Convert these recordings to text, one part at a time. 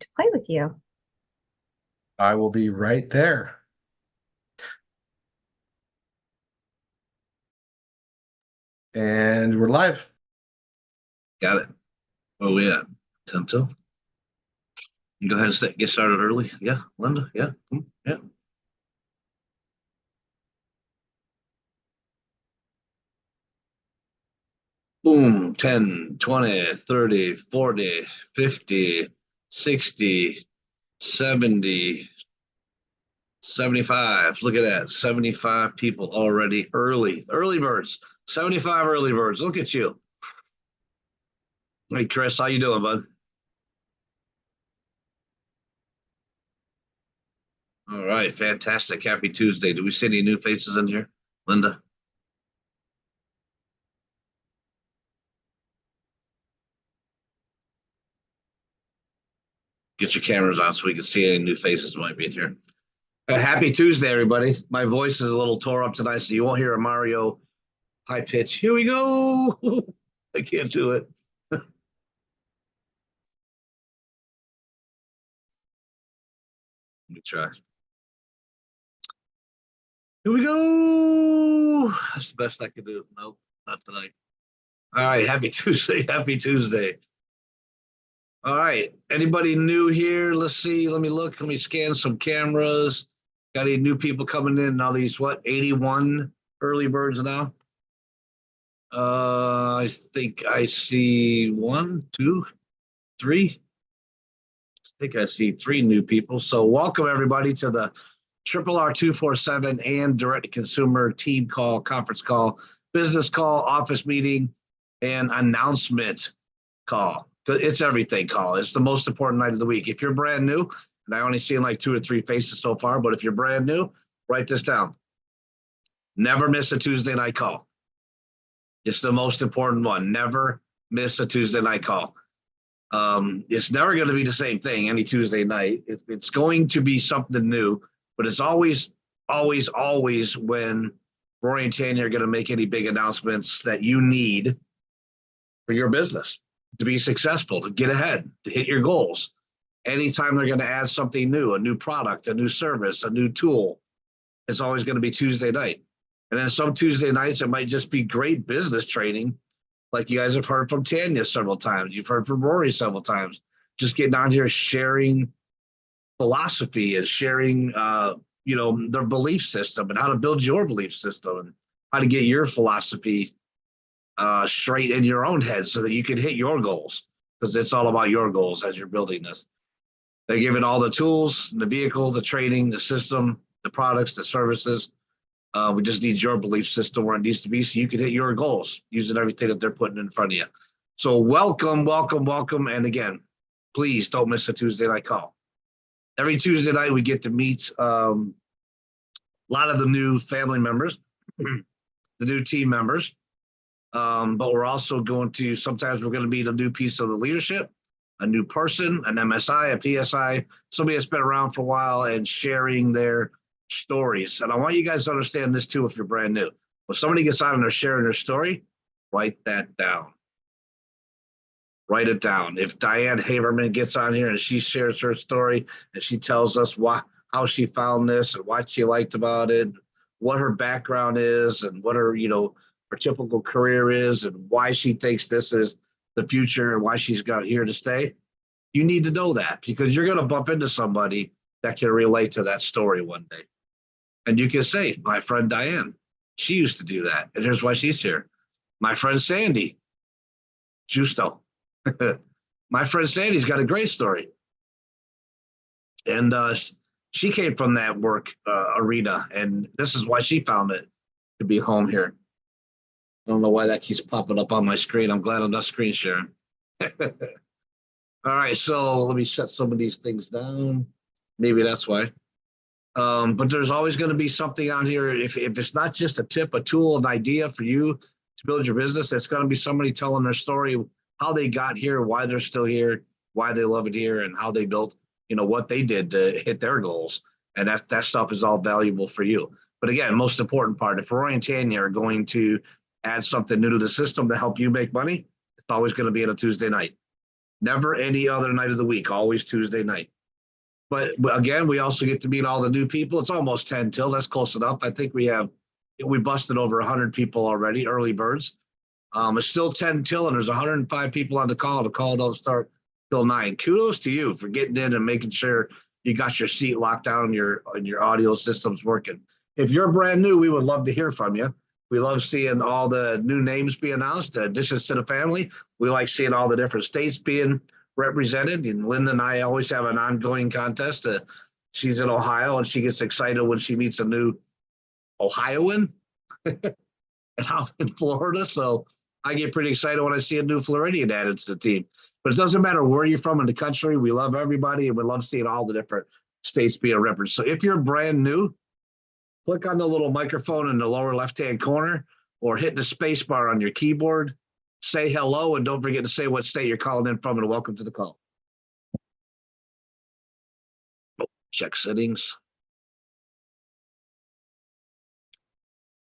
to play with you. I will be right there. And we're live. Got it. Oh, yeah. 10 till. You go ahead and get started early. Yeah, Linda. Yeah. Yeah. Boom. 10, 20, 30, 40, 50, 60, 70, 75. Look at that. 75 people already early. Early birds. 75 early birds. Look at you. Hey, Chris, how you doing, bud? All right. Fantastic. Happy Tuesday. Do we see any new faces in here? Linda? Get your cameras on so we can see any new faces might be in here. Happy Tuesday, everybody. My voice is a little tore up tonight, so you won't hear a Mario high pitch. Here we go. I can't do it. Let me try. Here we go. That's the best I can do. Nope, not tonight. All right. Happy Tuesday. Happy Tuesday. All right. Anybody new here? Let's see. Let me look. Let me scan some cameras. Got any new people coming in? Now these, what, 81 early birds now? I think I see 1, 2, 3. I think I see 3 new people. So welcome everybody to the RRR247 and direct consumer team call, conference call, business call, office meeting, and announcement call. It's everything call. It's the most important night of the week. If you're brand new, and I only seen like 2 or 3 faces so far, but if you're brand new, write this down. Never miss a Tuesday night call. It's the most important one. Never miss a Tuesday night call. It's never going to be the same thing any Tuesday night. It's going to be something new, but it's always when Rory and Tanya are going to make any big announcements that you need for your business to be successful, to get ahead, to hit your goals. Anytime they're going to add something new, a new product, a new service, a new tool, it's always going to be Tuesday night. And then some Tuesday nights, it might just be great business training, like you guys have heard from Tanya several times. You've heard from Rory several times. Just getting on here, sharing philosophy and sharing, their belief system and how to build your belief system and how to get your philosophy straight in your own head so that you can hit your goals, because it's all about your goals as you're building this. They give it all the tools, the vehicle, the training, the system, the products, the services. We just need your belief system where it needs to be so you can hit your goals using everything that they're putting in front of you. So welcome, welcome, welcome. And again, please don't miss a Tuesday night call. Every Tuesday night, we get to meet a lot of the new family members, the new team members. But we're also sometimes we're going to meet a new piece of the leadership, a new person, an MSI, a PSI, somebody that's been around for a while and sharing their stories. And I want you guys to understand this too if you're brand new. When somebody gets on and they're sharing their story, write that down. Write it down. If Diane Haberman gets on here and she shares her story and she tells us how she found this and what she liked about it, what her background is and what her typical career is and why she thinks this is the future and why she's got here to stay, you need to know that, because you're going to bump into somebody that can relate to that story one day. And you can say, my friend Diane, she used to do that, and here's why she's here. My friend Sandy, Justo. My friend Sandy's got a great story. And she came from that work arena, and this is why she found it to be home here. I don't know why that keeps popping up on my screen. I'm glad I'm not screen sharing. All right, so let me shut some of these things down. Maybe that's why. But there's always going to be something on here. If it's not just a tip, a tool, an idea for you to build your business, it's going to be somebody telling their story, how they got here, why they're still here, why they love it here, and how they built, what they did to hit their goals. And that stuff is all valuable for you. But again, most important part, if Roy and Tanya are going to add something new to the system to help you make money, it's always going to be on a Tuesday night. Never any other night of the week, always Tuesday night. But again, we also get to meet all the new people. It's almost 10 till. That's close enough. I think we busted over 100 people already, early birds. It's still 10 till, and there's 105 people on the call. The call don't start till 9. Kudos to you for getting in and making sure you got your seat locked down and your audio system's working. If you're brand new, we would love to hear from you. We love seeing all the new names be announced, additions to the family. We like seeing all the different states being represented. And Linda and I always have an ongoing contest. She's in Ohio, and she gets excited when she meets a new Ohioan. And I'm in Florida, so I get pretty excited when I see a new Floridian added to the team. But it doesn't matter where you're from in the country. We love everybody, and we love seeing all the different states being represented. So if you're brand new, click on the little microphone in the lower left-hand corner or hit the space bar on your keyboard. Say hello, and don't forget to say what state you're calling in from, and welcome to the call. Oh, check settings.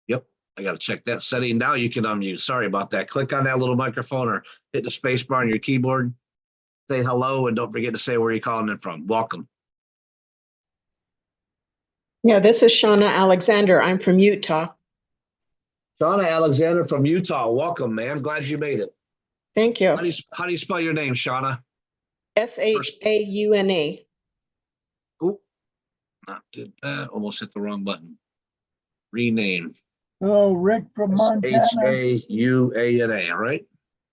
Yep, I got to check that setting. Now you can unmute. Sorry about that. Click on that little microphone or hit the space bar on your keyboard. Say hello, and don't forget to say where you're calling in from. Welcome. Yeah, this is Shauna Alexander. I'm from Utah. Shauna Alexander from Utah. Welcome, man. Glad you made it. Thank you. How do you spell your name, Shauna? Shauna. Oh, not did that. Almost hit the wrong button. Rename. Oh, Rick from Montana. Shauna, right?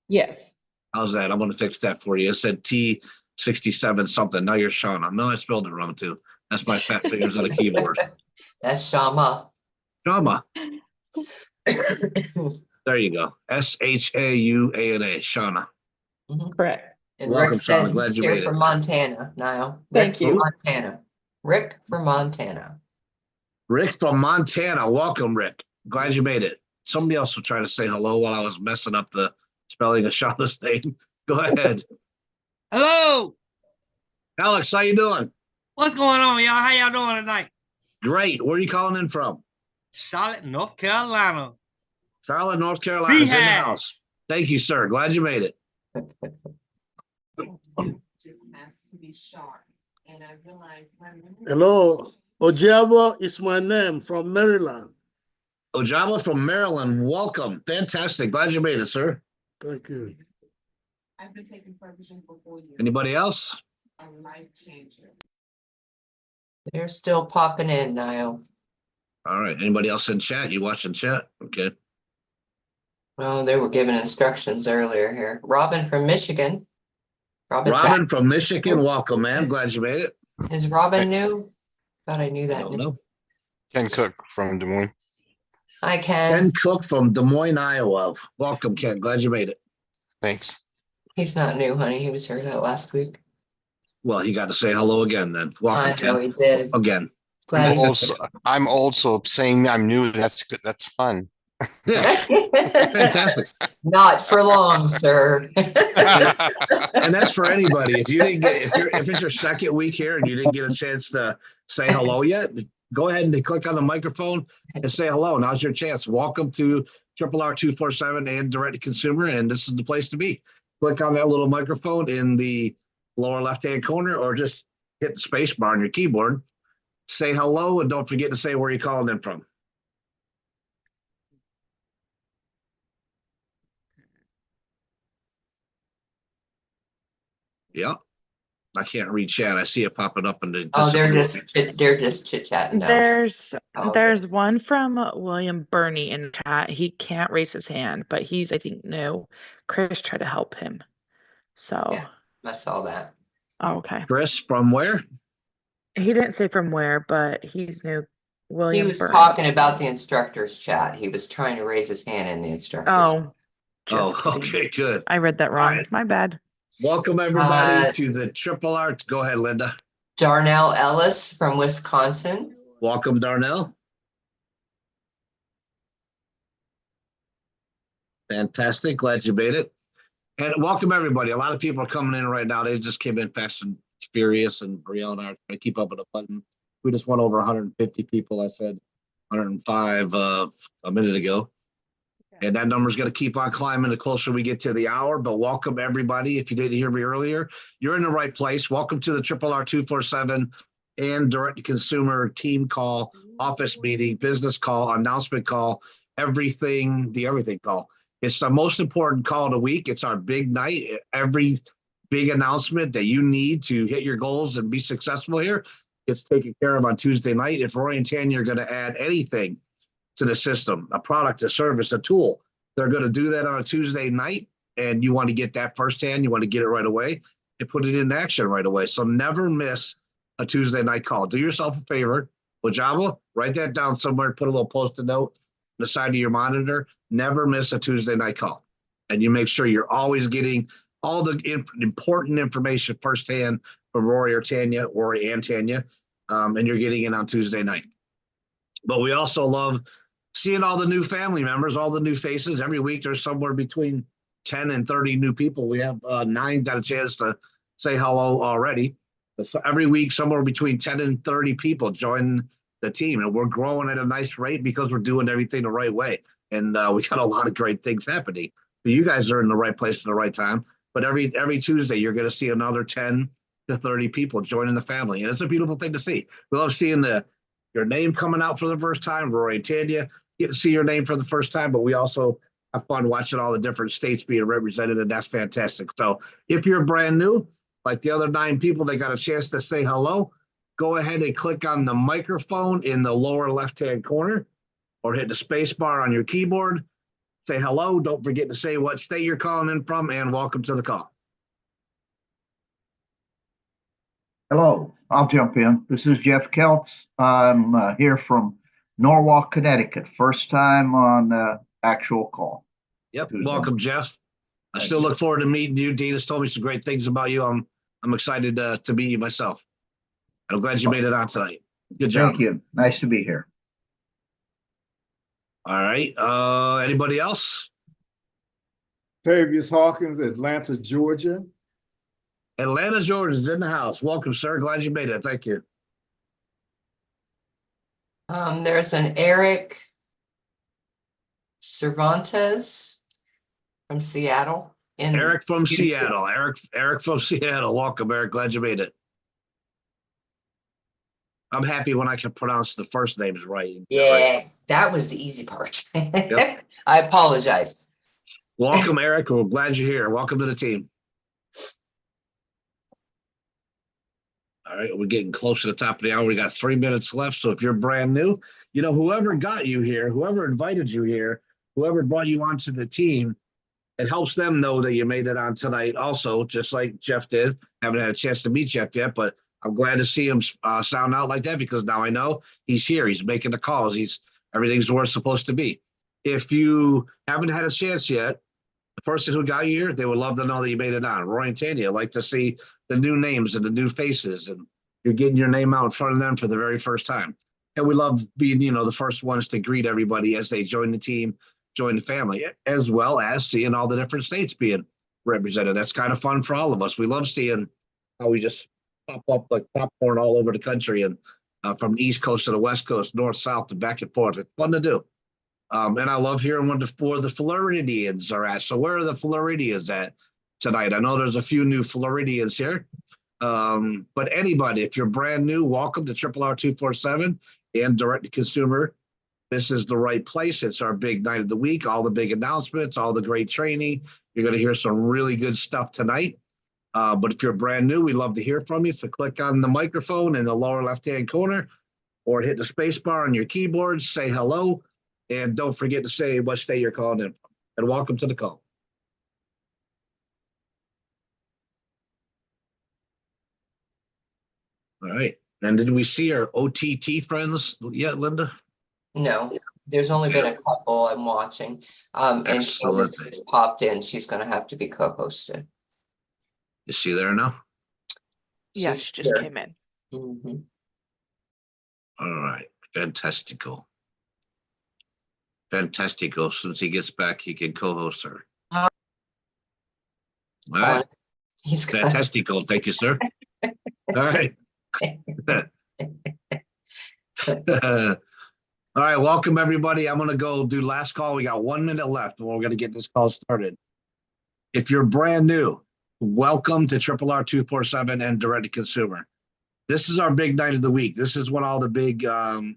Yes. How's that? I'm going to fix that for you. It said T67 something. Now you're Shauna. No, I spelled it wrong too. That's my fat fingers on the keyboard. That's Shama. Shama. There you go. Shauna. Shauna. Correct. And Welcome, Rick Shauna. said Glad you here made it. from Montana, Niall. Thank Rick you. from Montana. Rick from Montana. Rick from Montana. Welcome, Rick. Glad you made it. Somebody else will try to say hello while I was messing up the spelling of Shauna's name. Go ahead. Hello. Alex, how you doing? What's going on, y'all? How y'all doing tonight? Great. Where are you calling in from? Charlotte, North Carolina. Charlotte, North Carolina is in the Rehab. house. Thank you, sir. Glad you made it. Just has to be sharp. And I realized Hello, Ojabo is my name from Maryland. Ojaba from Maryland. Welcome. Fantastic. Glad you made it, sir. Thank you. I've been taking Ferguson for 4 years. Anybody else? A life changer. They're still popping in, Niall. All right. Anybody else in chat? You watching chat? Okay. Oh, they were giving instructions earlier here. Robin from Michigan. Robin from Michigan. Welcome, man. Glad you made it. Is Robin new? Thought I knew I that. don't know. Ken Cook from Des Moines. Hi, Ken. Ken Cook from Des Moines, Iowa. Welcome, Ken. Glad you made it. Thanks. He's not new, honey. He was here that last week. Well, he got to say hello again then. Welcome, I know Ken. he did. Again. Glad he's I'm old, so saying I'm new, that's good. That's fun. Yeah. Fantastic. Not for long, sir. And that's for anybody. If you didn't get, if it's your second week here and you didn't get a chance to say hello yet, go ahead and click on the microphone and say hello. Now's your chance. Welcome to RRR247 and direct to consumer. And this is the place to be. Click on that little microphone in the lower left-hand corner, or just hit the space bar on your keyboard. Say hello, and don't forget to say where you're calling in from. Yeah. I can't read chat. I see it popping up in the. Oh, they're just chit-chatting now. There's one from William Burney in chat. He can't raise his hand, but he's, I think, new. Chris tried to help him. So Yeah, I saw that. okay. Chris from where? He didn't say from where, but he's new. He William was Burney. talking about the instructors chat. He was trying to raise his hand in the instructors. Oh. Oh, just kidding. okay, good. I read that wrong. right. My bad. Welcome everybody to the RRR. Go ahead, Linda. Darnell Ellis from Wisconsin. Welcome, Darnell. Fantastic. Glad you made it. And welcome everybody. A lot of people are coming in right now. They just came in fast and furious, and Brielle and I are trying to keep up with the button. We just went over 150 people. I said 105 a minute ago. And that number is going to keep on climbing the closer we get to the hour. But welcome, everybody. If you didn't hear me earlier, you're in the right place. Welcome to the RRR247 and direct-to-consumer team call, office meeting, business call, announcement call, everything call. It's the most important call of the week. It's our big night. Every big announcement that you need to hit your goals and be successful here, it's taken care of on Tuesday night. If Roy and Tanya are going to add anything to the system, a product, a service, a tool, they're going to do that on a Tuesday night. And you want to get that firsthand. You want to get it right away and put it in action right away. So never miss a Tuesday night call. Do yourself a favor. Ojaba, write that down somewhere, put a little post-it note on the side of your monitor. Never miss a Tuesday night call. And you make sure you're always getting all the important information firsthand from Rory and Tanya, and you're getting it on Tuesday night. But we also love seeing all the new family members, all the new faces. Every week there's somewhere between 10 and 30 new people. We have 9 got a chance to say hello already. So every week, somewhere between 10 and 30 people join the team, and we're growing at a nice rate because we're doing everything the right way. And we got a lot of great things happening. So you guys are in the right place at the right time. But every Tuesday, you're going to see another 10 to 30 people joining the family. And it's a beautiful thing to see. We love seeing your name coming out for the first time. Rory and Tanya get to see your name for the first time, but we also have fun watching all the different states being represented, and that's fantastic. So if you're brand new, like the other 9 people, they got a chance to say hello, go ahead and click on the microphone in the lower left-hand corner or hit the space bar on your keyboard. Say hello. Don't forget to say what state you're calling in from, and welcome to the call. Hello, I'll jump in. This is Jeff Keltz. I'm here from Norwalk, Connecticut. First time on the actual call. Yep. Welcome, Jeff. I still look forward to meeting you. Dina's told me some great things about you. I'm excited to meet you myself. I'm glad you made it on tonight. Good job. Thank you. Nice to be here. All right. Anybody else? Tavius Hawkins, Atlanta, Georgia. Atlanta, Georgia is in the house. Welcome, sir. Glad you made it. Thank you. There's an Eric Cervantes from Seattle. Eric from Seattle. Eric from Seattle. Welcome, Eric. Glad you made it. I'm happy when I can pronounce the first names right. Yeah, right. That was the easy part. Yep. I apologize. Welcome, Eric. We're glad you're here. Welcome to the team. All right, we're getting close to the top of the hour. We got 3 minutes left. So if you're brand new, whoever got you here, whoever invited you here, whoever brought you onto the team, it helps them know that you made it on tonight also, just like Jeff did. Haven't had a chance to meet Jeff yet, but I'm glad to see him sound out like that, because now I know he's here. He's making the calls. Everything's where it's supposed to be. If you haven't had a chance yet, the person who got you here, they would love to know that you made it on. Roy and Tanya like to see the new names and the new faces, and you're getting your name out in front of them for the very first time. And we love being, the first ones to greet everybody as they join the team, join the family, as well as seeing all the different states being represented. That's kind of fun for all of us. We love seeing how we just pop up like popcorn all over the country, and from the East Coast to the West Coast, north, south, and back and forth. It's fun to do. And I love hearing where the Floridians are at. So where are the Floridians at tonight? I know there's a few new Floridians here. But anybody, if you're brand new, welcome to RRR247 and direct to consumer. This is the right place. It's our big night of the week, all the big announcements, all the great training. You're going to hear some really good stuff tonight. But if you're brand new, we'd love to hear from you. So click on the microphone in the lower left-hand corner or hit the space bar on your keyboard, say hello, and don't forget to say what state you're calling in from. And welcome to the call. All right. And did we see our OTT friends yet, Linda? No, there's only been a couple I'm watching. And Candace just popped in. She's going to have to be co-hosted. Is she there now? Yeah, she just came in. Mm-hmm. All right. Fantastical. Fantastical. Since he gets back, he can co-host her. All right. He's fantastical. Thank you, sir. All right. All right, welcome everybody. I'm going to go do last call. We got 1 minute left and we're going to get this call started. If you're brand new, welcome to RRR247 and Direct to Consumer. This is our big night of the week. This is when all the big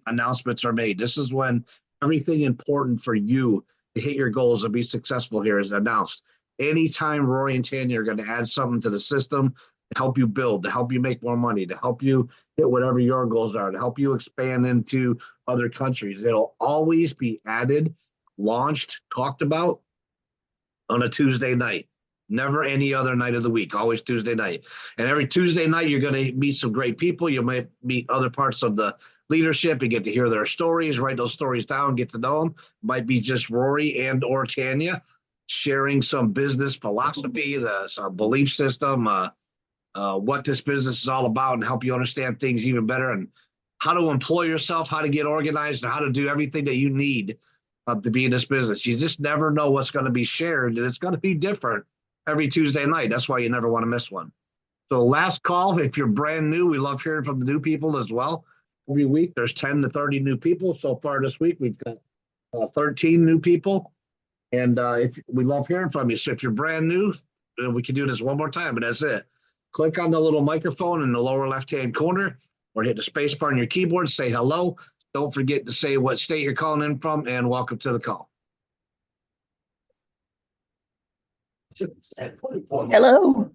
announcements are made. This is when everything important for you to hit your goals and be successful here is announced. Anytime Rory and Tanya are going to add something to the system to help you build, to help you make more money, to help you hit whatever your goals are, to help you expand into other countries, it'll always be added, launched, talked about on a Tuesday night. Never any other night of the week, always Tuesday night. And every Tuesday night, you're going to meet some great people. You might meet other parts of the leadership. You get to hear their stories, write those stories down, get to know them. Might be just Rory and or Tanya sharing some business philosophy, some belief system, what this business is all about, and help you understand things even better, and how to employ yourself, how to get organized, and how to do everything that you need to be in this business. You just never know what's going to be shared, and it's going to be different every Tuesday night. That's why you never want to miss one. So last call, if you're brand new, we love hearing from the new people as well. Every week, there's 10 to 30 new people. So far this week, we've got 13 new people. And if we love hearing from you. So if you're brand new, we can do this one more time, but that's it. Click on the little microphone in the lower left-hand corner or hit the space bar on your keyboard, say hello. Don't forget to say what state you're calling in from, and welcome to the call. Hello.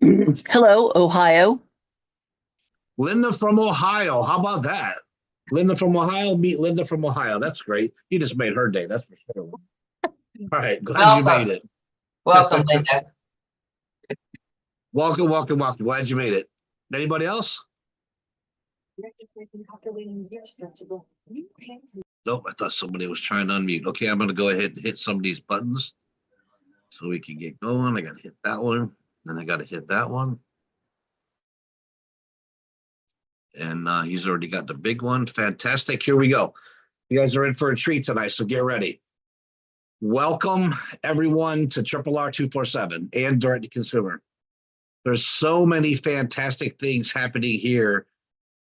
Hello, Ohio. Linda from Ohio. How about that? Linda from Ohio, meet Linda from Ohio. That's great. You just made her day. That's for sure. All right. Glad you made it. Welcome, Linda. Welcome, welcome, welcome. Glad you made it. Anybody else? Nope, I thought somebody was trying to unmute. Okay, I'm going to go ahead and hit some of these buttons so we can get going. I got to hit that one, then I got to hit that one. And he's already got the big one. Fantastic. Here we go. You guys are in for a treat tonight, so get ready. Welcome, everyone, to RRR247 and Direct to Consumer. There's so many fantastic things happening here.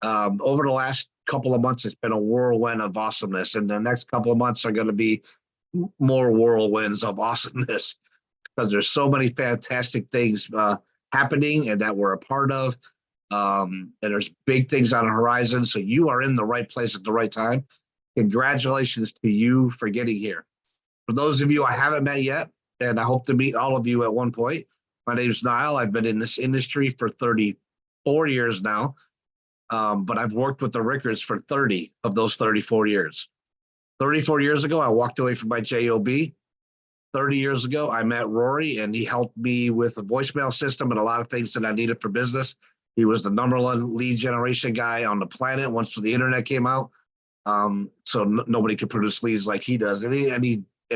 Over the last couple of months, it's been a whirlwind of awesomeness, and the next couple of months are going to be more whirlwinds of awesomeness because there's so many fantastic things happening and that we're a part of. And there's big things on the horizon, so you are in the right place at the right time. Congratulations to you for getting here. For those of you I haven't met yet, and I hope to meet all of you at one point, my name is Niall. I've been in this industry for 34 years now, but I've worked with the Ricords for 30 of those 34 years. 34 years ago, I walked away from my job. 30 years ago, I met Rory, and he helped me with a voicemail system and a lot of things that I needed for business. He was the #1 lead generation guy on the planet once the internet came out. So nobody could produce leads like he does. And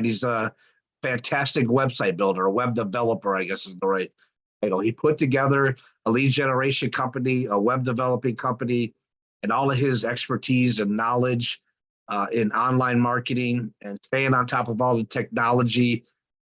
he's a fantastic website builder, a web developer, I guess is the right title. He put together a lead generation company, a web developing company, and all of his expertise and knowledge in online marketing and staying on top of all the technology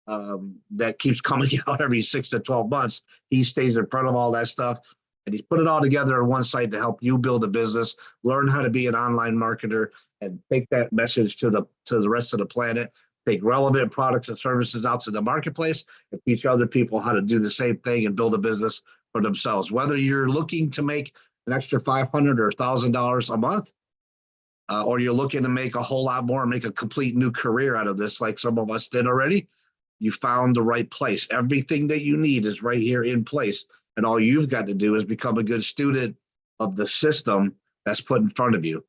that keeps coming out every 6 to 12 months. He stays in front of all that stuff. And he's put it all together on one site to help you build a business, learn how to be an online marketer, and take that message to the rest of the planet, take relevant products and services out to the marketplace, and teach other people how to do the same thing and build a business for themselves. Whether you're looking to make an extra $500 or $1,000 a month, or you're looking to make a whole lot more and make a complete new career out of this, like some of us did already, you found the right place. Everything that you need is right here in place. And all you've got to do is become a good student of the system that's put in front of you.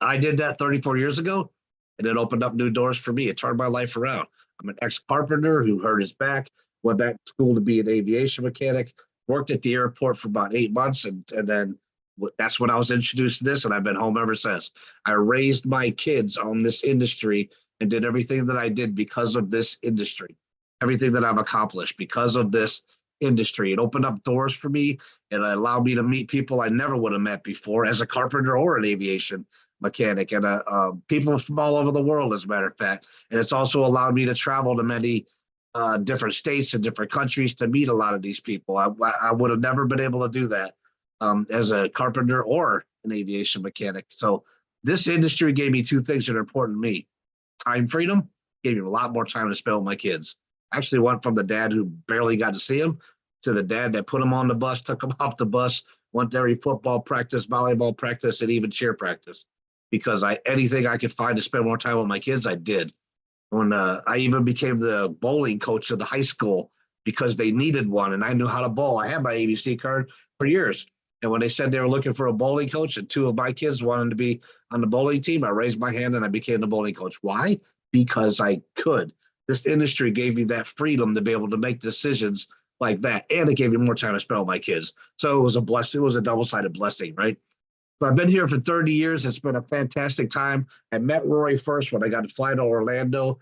I did that 34 years ago, and it opened up new doors for me. It turned my life around. I'm an ex-carpenter who hurt his back, went back to school to be an aviation mechanic, worked at the airport for about 8 months, and then that's when I was introduced to this, and I've been home ever since. I raised my kids on this industry and did everything that I did because of this industry, everything that I've accomplished because of this industry. It opened up doors for me, and it allowed me to meet people I never would have met before as a carpenter or an aviation mechanic, and people from all over the world, as a matter of fact. And it's also allowed me to travel to many different states and different countries to meet a lot of these people. I would have never been able to do that as a carpenter or an aviation mechanic. So This industry gave me two things that are important to me. Time freedom, gave me a lot more time to spend with my kids. I actually went from the dad who barely got to see him to the dad that put him on the bus, took him off the bus, went to every football practice, volleyball practice, and even cheer practice. Because anything I could find to spend more time with my kids, I did. When I even became the bowling coach of the high school because they needed one, and I knew how to bowl. I had my ABC card for years. And when they said they were looking for a bowling coach and two of my kids wanted to be on the bowling team, I raised my hand and I became the bowling coach. Why? Because I could. This industry gave me that freedom to be able to make decisions like that. And it gave me more time to spend with my kids. So it was a blessing. It was a double-sided blessing, right? So I've been here for 30 years. It's been a fantastic time. I met Rory first when I got to fly to Orlando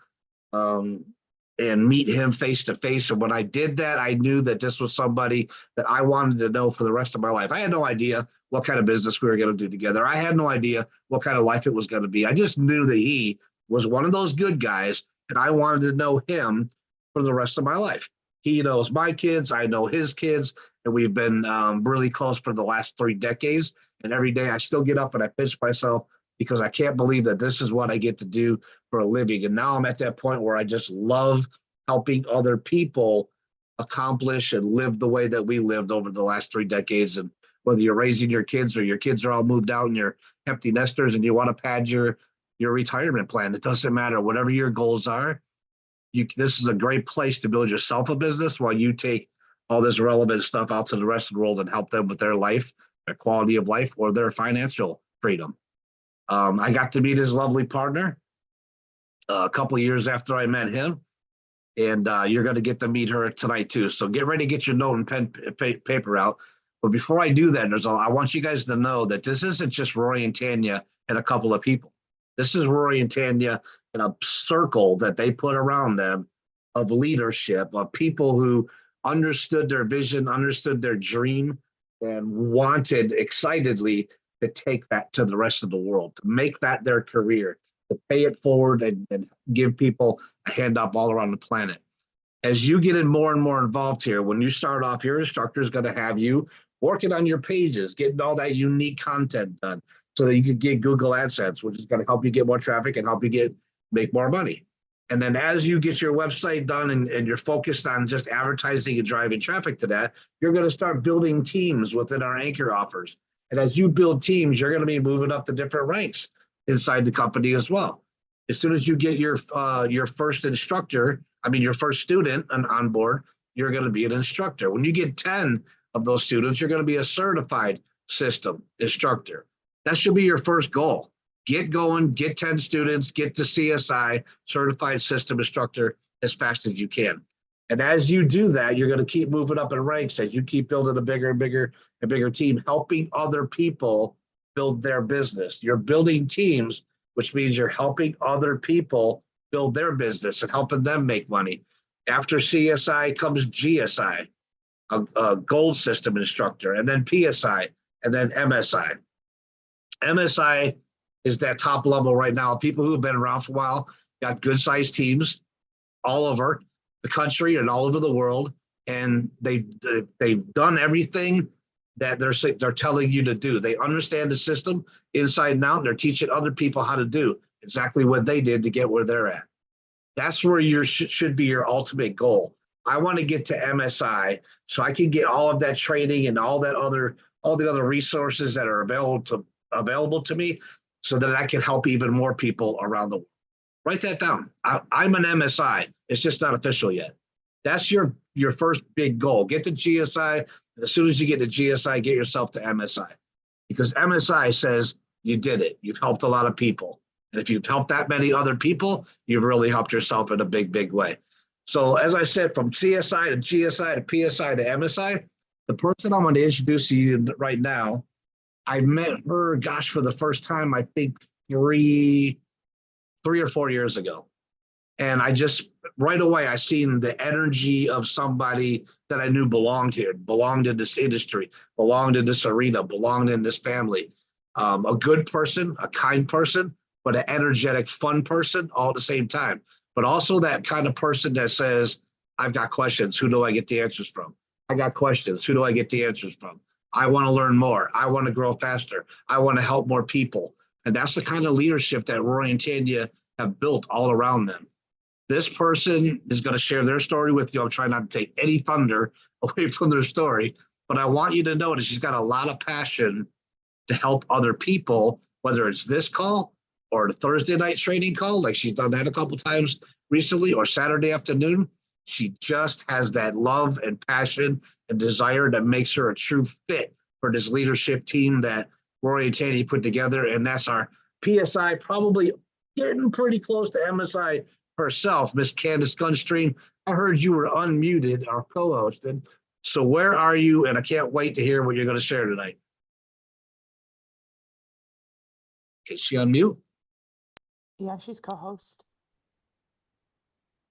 and meet him face to face. And when I did that, I knew that this was somebody that I wanted to know for the rest of my life. I had no idea what kind of business we were going to do together. I had no idea what kind of life it was going to be. I just knew that he was one of those good guys, and I wanted to know him for the rest of my life. He knows my kids, I know his kids, and we've been really close for the last 3 decades. And every day I still get up and I pinch myself because I can't believe that this is what I get to do for a living. And now I'm at that point where I just love helping other people accomplish and live the way that we lived over the last 3 decades. And whether you're raising your kids or your kids are all moved out and you're empty nesters and you want to pad your retirement plan, it doesn't matter. Whatever your goals are, this is a great place to build yourself a business while you take all this relevant stuff out to the rest of the world and help them with their life, their quality of life, or their financial freedom. I got to meet his lovely partner a couple of years after I met him, and you're going to get to meet her tonight too. So get ready to get your note and pen paper out. But before I do that, I want you guys to know that this isn't just Rory and Tanya and a couple of people. This is Rory and Tanya and a circle that they put around them of leadership, of people who understood their vision, understood their dream, and wanted excitedly to take that to the rest of the world, to make that their career, to pay it forward and give people a hand up all around the planet. As you get in more and more involved here, when you start off, your instructor is going to have you working on your pages, getting all that unique content done so that you can get Google AdSense, which is going to help you get more traffic and help you make more money. And then as you get your website done and you're focused on just advertising and driving traffic to that, you're going to start building teams within our anchor offers. And as you build teams, you're going to be moving up the different ranks inside the company as well. As soon as you get your first your first student on board, you're going to be an instructor. When you get 10 of those students, you're going to be a certified system instructor. That should be your first goal. Get going, get 10 students, get to CSI, certified system instructor, as fast as you can. And as you do that, you're going to keep moving up in ranks as you keep building a bigger and bigger team, helping other people build their business. You're building teams, which means you're helping other people build their business and helping them make money. After CSI comes GSI, a gold system instructor, and then PSI, and then MSI. MSI is that top level right now. People who have been around for a while, got good sized teams all over the country and all over the world. And they've done everything that they're telling you to do. They understand the system inside and out, and they're teaching other people how to do exactly what they did to get where they're at. That's where you should be your ultimate goal. I want to get to MSI so I can get all of that training and all the other resources that are available to me, so that I can help even more people around the world. Write that down. I'm an MSI. It's just not official yet. That's your first big goal. Get to GSI. And as soon as you get to GSI, get yourself to MSI. Because MSI says you did it. You've helped a lot of people. And if you've helped that many other people, you've really helped yourself in a big, big way. So as I said, from CSI to GSI to PSI to MSI, the person I'm going to introduce to you right now, I met her, for the first time, I think 3 or 4 years ago. And I just, right away, I seen the energy of somebody that I knew belonged here, belonged in this industry, belonged in this arena, belonged in this family. A good person, a kind person, but an energetic, fun person all at the same time. But also that kind of person that says, I've got questions. Who do I get the answers from? I got questions. Who do I get the answers from? I want to learn more. I want to grow faster. I want to help more people. And that's the kind of leadership that Rory and Tanya have built all around them. This person is going to share their story with you. I'm trying not to take any thunder away from their story, but I want you to know that she's got a lot of passion to help other people, whether it's this call or the Thursday night training call, like she's done that a couple times recently, or Saturday afternoon. She just has that love and passion and desire that makes her a true fit for this leadership team that Rory and Tanya put together. And that's our PSI, probably getting pretty close to MSI herself, Miss Candace Gunstream. I heard you were unmuted or co-hosted. So where are you? And I can't wait to hear what you're going to share tonight. Is she unmute? Yeah, she's co-host.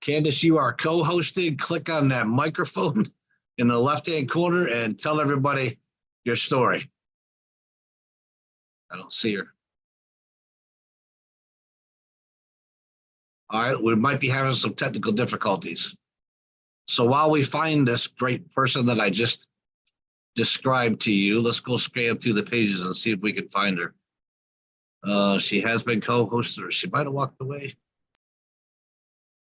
Candace, you are co-hosted. Click on that microphone in the left-hand corner and tell everybody your story. I don't see her. All right, we might be having some technical difficulties. So while we find this great person that I just described to you, let's go scan through the pages and see if we can find her. She has been co-hosted, or she might have walked away.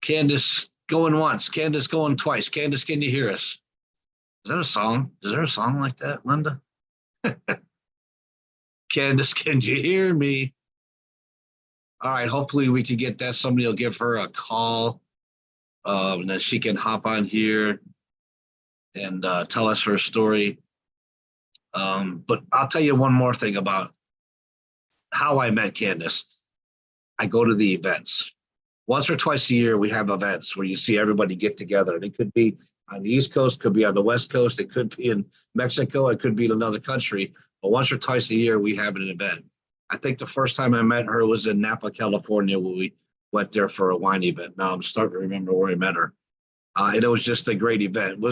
Candace going once, Candace going twice. Candace, can you hear us? Is that a song? Is there a song like that, Linda? Candace, can you hear me? All right, hopefully we can get that. Somebody will give her a call, and then she can hop on here and tell us her story. But I'll tell you one more thing about how I met Candace. I go to the events. Once or twice a year, we have events where you see everybody get together. And it could be on the East Coast, could be on the West Coast, it could be in Mexico, it could be in another country. But once or twice a year, we have an event. I think the first time I met her was in Napa, California, where we went there for a wine event. Now I'm starting to remember where I met her. And it was just a great event.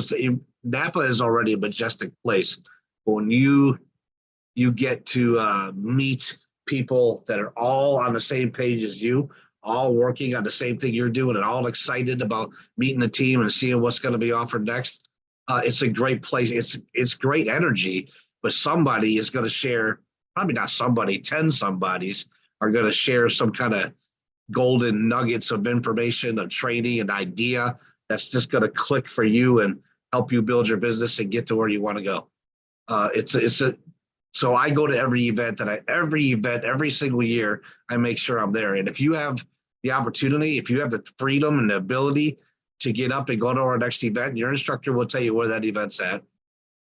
Napa is already a majestic place. But when you get to meet people that are all on the same page as you, all working on the same thing you're doing, and all excited about meeting the team and seeing what's going to be offered next. It's a great place. It's great energy, but somebody is going to share, probably not somebody, 10 somebodies are going to share some kind of golden nuggets of information, of training, and idea that's just going to click for you and help you build your business and get to where you want to go. So I go to every event, every single year, I make sure I'm there. And if you have the opportunity, if you have the freedom and the ability to get up and go to our next event, your instructor will tell you where that event's at.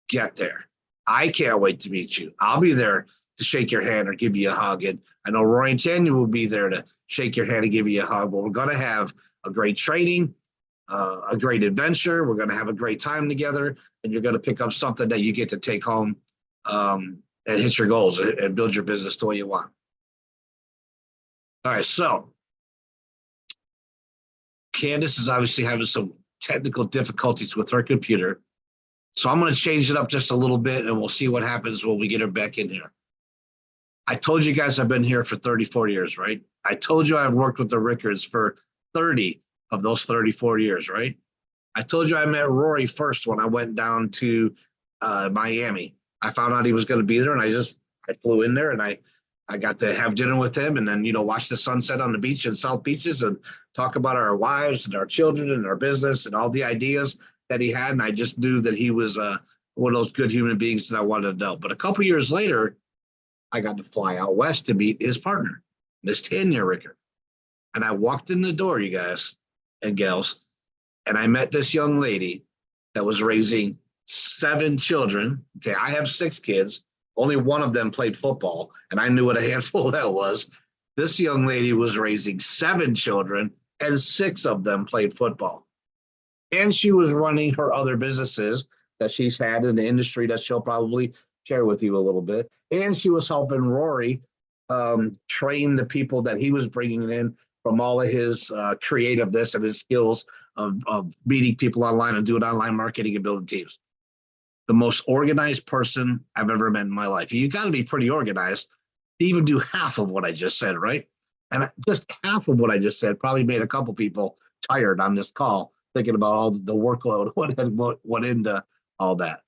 Get there. I can't wait to meet you. I'll be there to shake your hand or give you a hug. And I know Rory and Tanya will be there to shake your hand and give you a hug. But we're going to have a great training, a great adventure. We're going to have a great time together, and you're going to pick up something that you get to take home and hit your goals and build your business the way you want. All right, so Candace is obviously having some technical difficulties with her computer. So I'm going to change it up just a little bit, and we'll see what happens when we get her back in here. I told you guys I've been here for 34 years, right? I told you I've worked with the Ricords for 30 of those 34 years, right? I told you I met Rory first when I went down to Miami. I found out he was going to be there, and I flew in there, and I got to have dinner with him, and then, watch the sunset on the beach in South Beaches and talk about our wives and our children and our business and all the ideas that he had. And I just knew that he was one of those good human beings that I wanted to know. But a couple of years later, I got to fly out west to meet his partner, Miss Tanya Ricord. And I walked in the door, you guys and gals, and I met this young lady that was raising 7 children. Okay, I have 6 kids. Only one of them played football, and I knew what a handful that was. This young lady was raising 7 children, and 6 of them played football. And she was running her other businesses that she's had in the industry that she'll probably share with you a little bit. And she was helping Rory train the people that he was bringing in from all of his creativeness and his skills of meeting people online and doing online marketing and building teams. The most organized person I've ever met in my life. You got to be pretty organized to even do half of what I just said, right? And just half of what I just said probably made a couple people tired on this call, thinking about all the workload, what went into all that.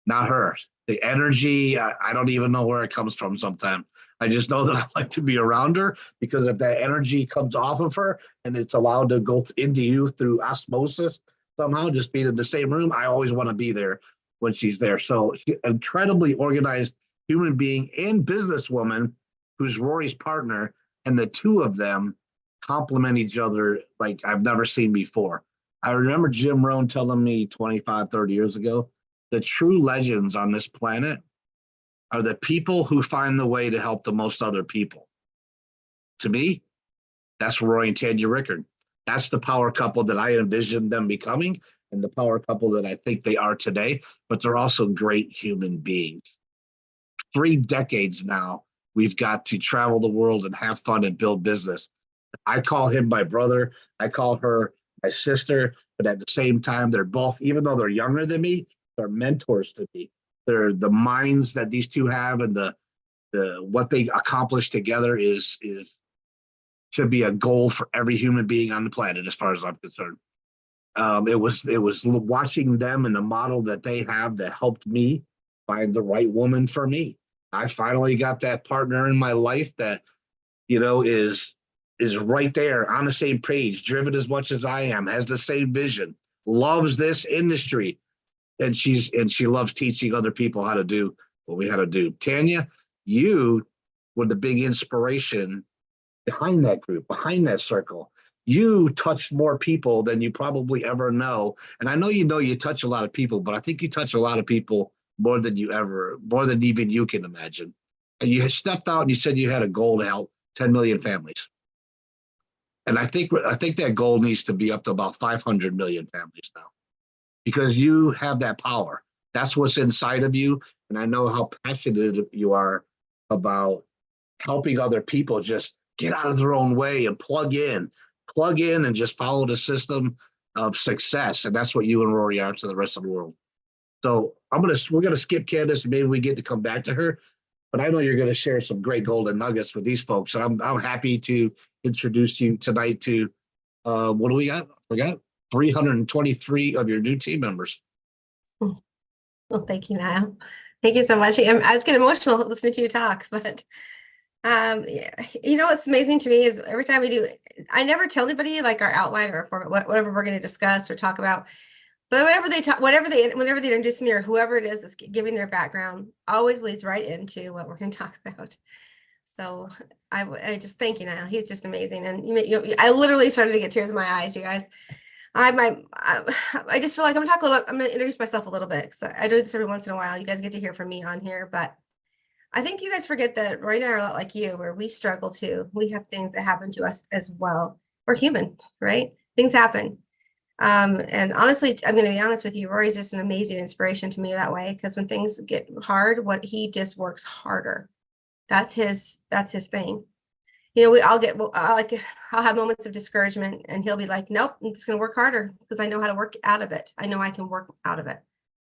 Not her. The energy, I don't even know where it comes from sometimes. I just know that I like to be around her, because if that energy comes off of her and it's allowed to go into you through osmosis, somehow just being in the same room, I always want to be there when she's there. So incredibly organized human being and businesswoman who's Rory's partner, and the two of them complement each other like I've never seen before. I remember Jim Rohn telling me 25, 30 years ago, the true legends on this planet are the people who find the way to help the most other people. To me, that's Rory and Tanya Ricord. That's the power couple that I envisioned them becoming, and the power couple that I think they are today, but they're also great human beings. 3 decades now, we've got to travel the world and have fun and build business. I call him my brother. I call her my sister, but at the same time, they're both, even though they're younger than me, they're mentors to me. They're the minds that these two have, and the what they accomplish together should be a goal for every human being on the planet, as far as I'm concerned. It was watching them and the model that they have that helped me find the right woman for me. I finally got that partner in my life that, you know, is right there on the same page, driven as much as I am, has the same vision, loves this industry, and she loves teaching other people how to do what we had to do. Tanya, you were the big inspiration behind that group, behind that circle. You touched more people than you probably ever know. And I know you touch a lot of people, but I think you touch a lot of people more than even you can imagine. And you stepped out and you said you had a goal to help 10 million families. And I think that goal needs to be up to about 500 million families now, because you have that power. That's what's inside of you. And I know how passionate you are about helping other people just get out of their own way and plug in and just follow the system of success. And that's what you and Rory are to the rest of the world. So we're gonna skip Candace, and maybe we get to come back to her. But I know you're going to share some great golden nuggets with these folks. And I'm happy to introduce you tonight to what do we got? We got 323 of your new team members. Well, thank you, Niall. Thank you so much. I was getting emotional listening to you talk, but yeah, you know what's amazing to me is every time we do, I never tell anybody like our outline or format, whatever we're going to discuss or talk about. But whenever they introduce me or whoever it is that's giving their background, always leads right into what we're going to talk about. So I just thank you, Niall. He's just amazing, and I literally started to get tears in my eyes, you guys. I just feel like I'm going to introduce myself a little bit, because I do this every once in a while. You guys get to hear from me on here, but I think you guys forget that right now are a lot like you, where we struggle too. We have things that happen to us as well. We're human, right? Things happen. And honestly, I'm going to be honest with you, Rory's just an amazing inspiration to me that way, because when things get hard, he just works harder. That's his thing. You know, I'll have moments of discouragement, and he'll be like, nope, I'm just going to work harder because I know how to work out of it. I know I can work out of it.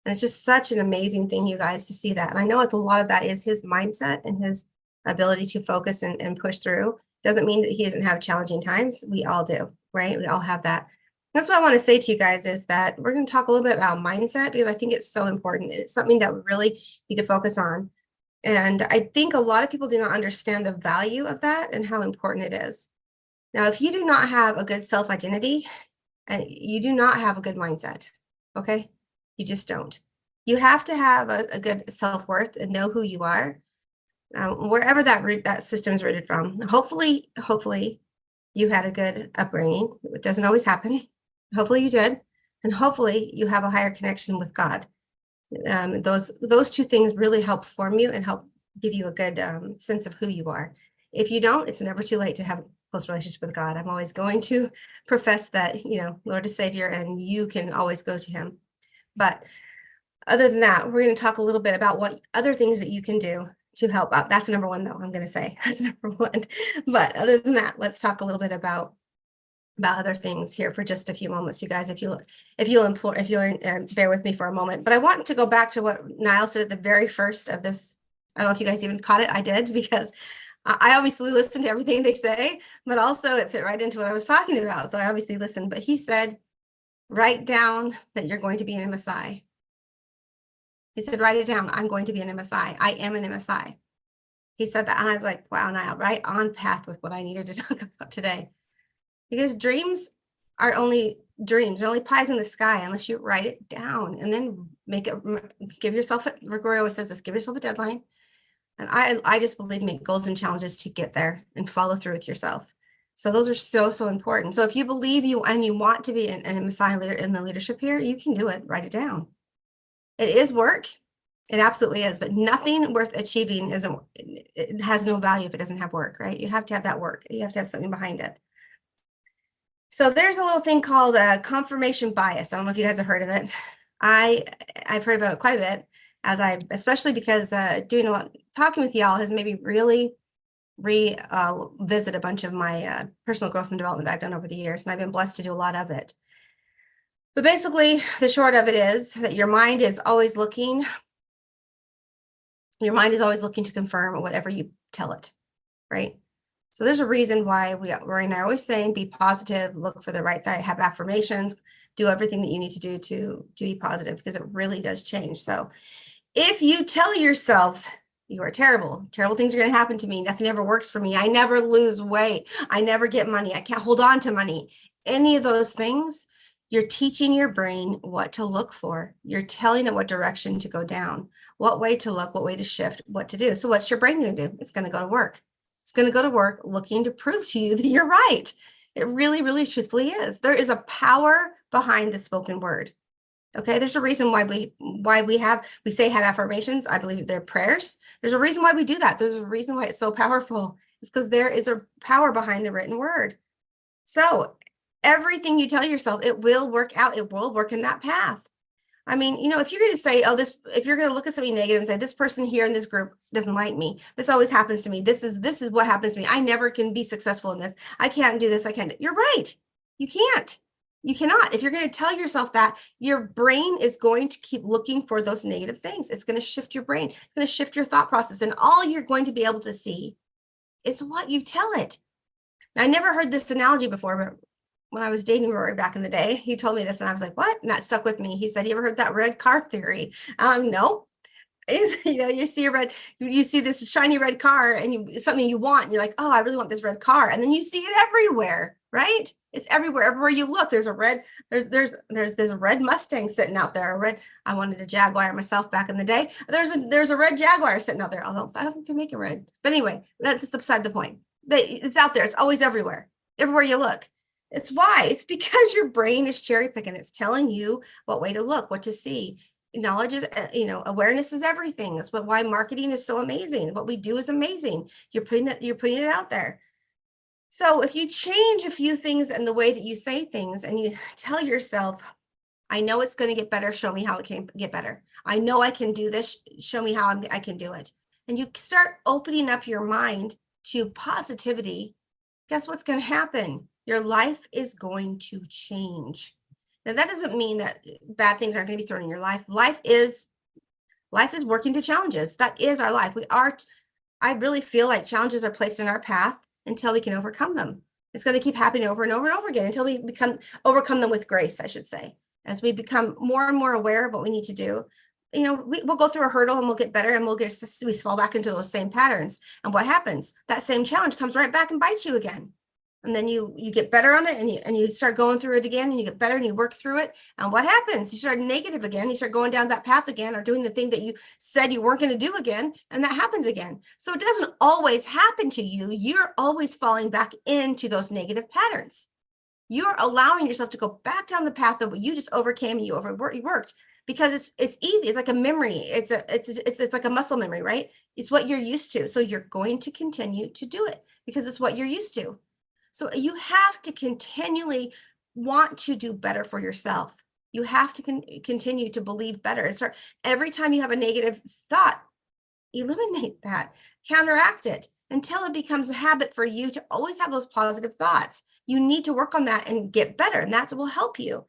And it's just such an amazing thing, you guys, to see that. And I know a lot of that is his mindset and his ability to focus and push through. Doesn't mean that he doesn't have challenging times. We all do, right? We all have that. That's what I want to say to you guys, is that we're going to talk a little bit about mindset, because I think it's so important. It's something that we really need to focus on. And I think a lot of people do not understand the value of that and how important it is. Now, if you do not have a good self-identity, and you do not have a good mindset, okay? You just don't. You have to have a good self-worth and know who you are, wherever that system is rooted from. Hopefully you had a good upbringing. It doesn't always happen. Hopefully you did. And hopefully you have a higher connection with God. Those two things really help form you and help give you a good sense of who you are. If you don't, it's never too late to have a close relationship with God. I'm always going to profess that, Lord is Savior, and you can always go to him. But other than that, we're going to talk a little bit about what other things that you can do to help out. That's number one, though. I'm going to say that's number one. But other than that, let's talk a little bit about other things here for just a few moments, you guys, if you'll bear with me for a moment. But I want to go back to what Niall said at the very first of this. I don't know if you guys even caught it. I did, because I obviously listen to everything they say, but also it fit right into what I was talking about. So I obviously listened, but he said, write down that you're going to be an MSI. He said, write it down. I'm going to be an MSI. I am an MSI. He said that, and I was like, wow, Niall, right on path with what I needed to talk about today. Because dreams are only dreams, they're only pies in the sky unless you write it down and then give yourself Ricord always says this, give yourself a deadline. And I just believe make goals and challenges to get there and follow through with yourself. So those are so important. So if you believe you want to be an MSI leader in the leadership here, you can do it. Write it down. It is work. It absolutely is, but nothing worth achieving it has no value if it doesn't have work, right? You have to have that work. You have to have something behind it. So there's a little thing called confirmation bias. I don't know if you guys have heard of it. I've heard about it quite a bit, especially because doing a lot, talking with y'all has maybe really revisit a bunch of my personal growth and development that I've done over the years, and I've been blessed to do a lot of it. But basically, the short of it is that your mind is always looking to confirm whatever you tell it, right? So there's a reason why we're always saying be positive, look for the right thing, have affirmations, do everything that you need to do to be positive, because it really does change. So if you tell yourself you are terrible, terrible things are going to happen to me, nothing ever works for me, I never lose weight, I never get money, I can't hold on to money, any of those things, you're teaching your brain what to look for. You're telling it what direction to go down, what way to look, what way to shift, what to do. So what's your brain going to do? It's going to go to work. It's going to go to work looking to prove to you that you're right. It really, really truthfully is. There is a power behind the spoken word. Okay, there's a reason why we say have affirmations. I believe they're prayers. There's a reason why we do that. There's a reason why it's so powerful. It's because there is a power behind the written word. So everything you tell yourself, it will work out. It will work in that path. I mean, if you're going to say, if you're going to look at something negative and say, this person here in this group doesn't like me, this always happens to me, this is what happens to me, I never can be successful in this, I can't do this, I can't. You're right. You can't. You cannot. If you're going to tell yourself that, your brain is going to keep looking for those negative things. It's going to shift your brain. It's going to shift your thought process. And all you're going to be able to see is what you tell it. Now, I never heard this analogy before, but when I was dating Rory back in the day, he told me this and I was like, what? And that stuck with me. He said, you ever heard that red car theory? No. You see this shiny red car and something you want, and you're like, oh, I really want this red car. And then you see it everywhere, right? It's everywhere. Everywhere you look, there's a red Mustang sitting out there. I wanted a Jaguar myself back in the day. There's a red Jaguar sitting out there. Although I don't think they make it red. But anyway, that's beside the point. It's out there. It's always everywhere. Everywhere you look. It's why. It's because your brain is cherry picking. It's telling you what way to look, what to see. Knowledge is, awareness is everything. That's why marketing is so amazing. What we do is amazing. You're putting it out there. So if you change a few things in the way that you say things and you tell yourself, I know it's going to get better. Show me how it can get better. I know I can do this. Show me how I can do it. And you start opening up your mind to positivity. Guess what's going to happen? Your life is going to change. Now, that doesn't mean that bad things aren't going to be thrown in your life. Life is working through challenges. That is our life. I really feel like challenges are placed in our path until we can overcome them. It's going to keep happening over and over and over again until we overcome them with grace, I should say. As we become more and more aware of what we need to do, we'll go through a hurdle and we'll get better and we fall back into those same patterns. And what happens? That same challenge comes right back and bites you again. And then you get better on it and you start going through it again and you get better and you work through it. And what happens? You start negative again. You start going down that path again or doing the thing that you said you weren't going to do again. And that happens again. So it doesn't always happen to you. You're always falling back into those negative patterns. You're allowing yourself to go back down the path that you just overcame and you worked because it's easy. It's like a memory. It's like a muscle memory, right? It's what you're used to. So you're going to continue to do it because it's what you're used to. So you have to continually want to do better for yourself. You have to continue to believe better. And start every time you have a negative thought, eliminate that, counteract it until it becomes a habit for you to always have those positive thoughts. You need to work on that and get better, and that's what will help you.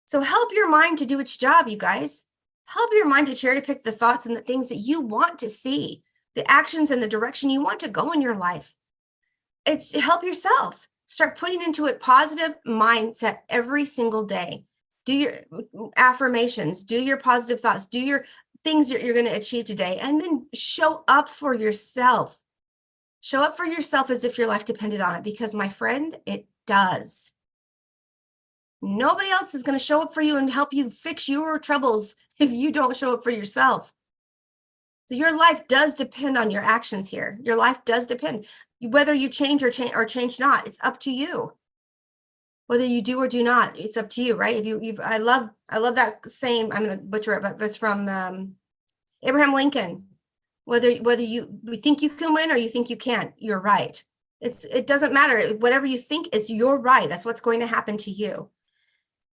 So help your mind to do its job, you guys. Help your mind to cherry pick the thoughts and the things that you want to see, the actions and the direction you want to go in your life. It's help yourself. Start putting into it positive mindset every single day. Do your affirmations, do your positive thoughts, do your things you're going to achieve today, and then show up for yourself. Show up for yourself as if your life depended on it, because my friend, it does. Nobody else is going to show up for you and help you fix your troubles if you don't show up for yourself. So your life does depend on your actions here. Your life does depend. Whether you change or change not, it's up to you. Whether you do or do not, it's up to you, right? I love that saying. I'm going to butcher it, but it's from Abraham Lincoln. Whether you think you can win or you think you can't, you're right. It doesn't matter. Whatever you think is you're right. That's what's going to happen to you.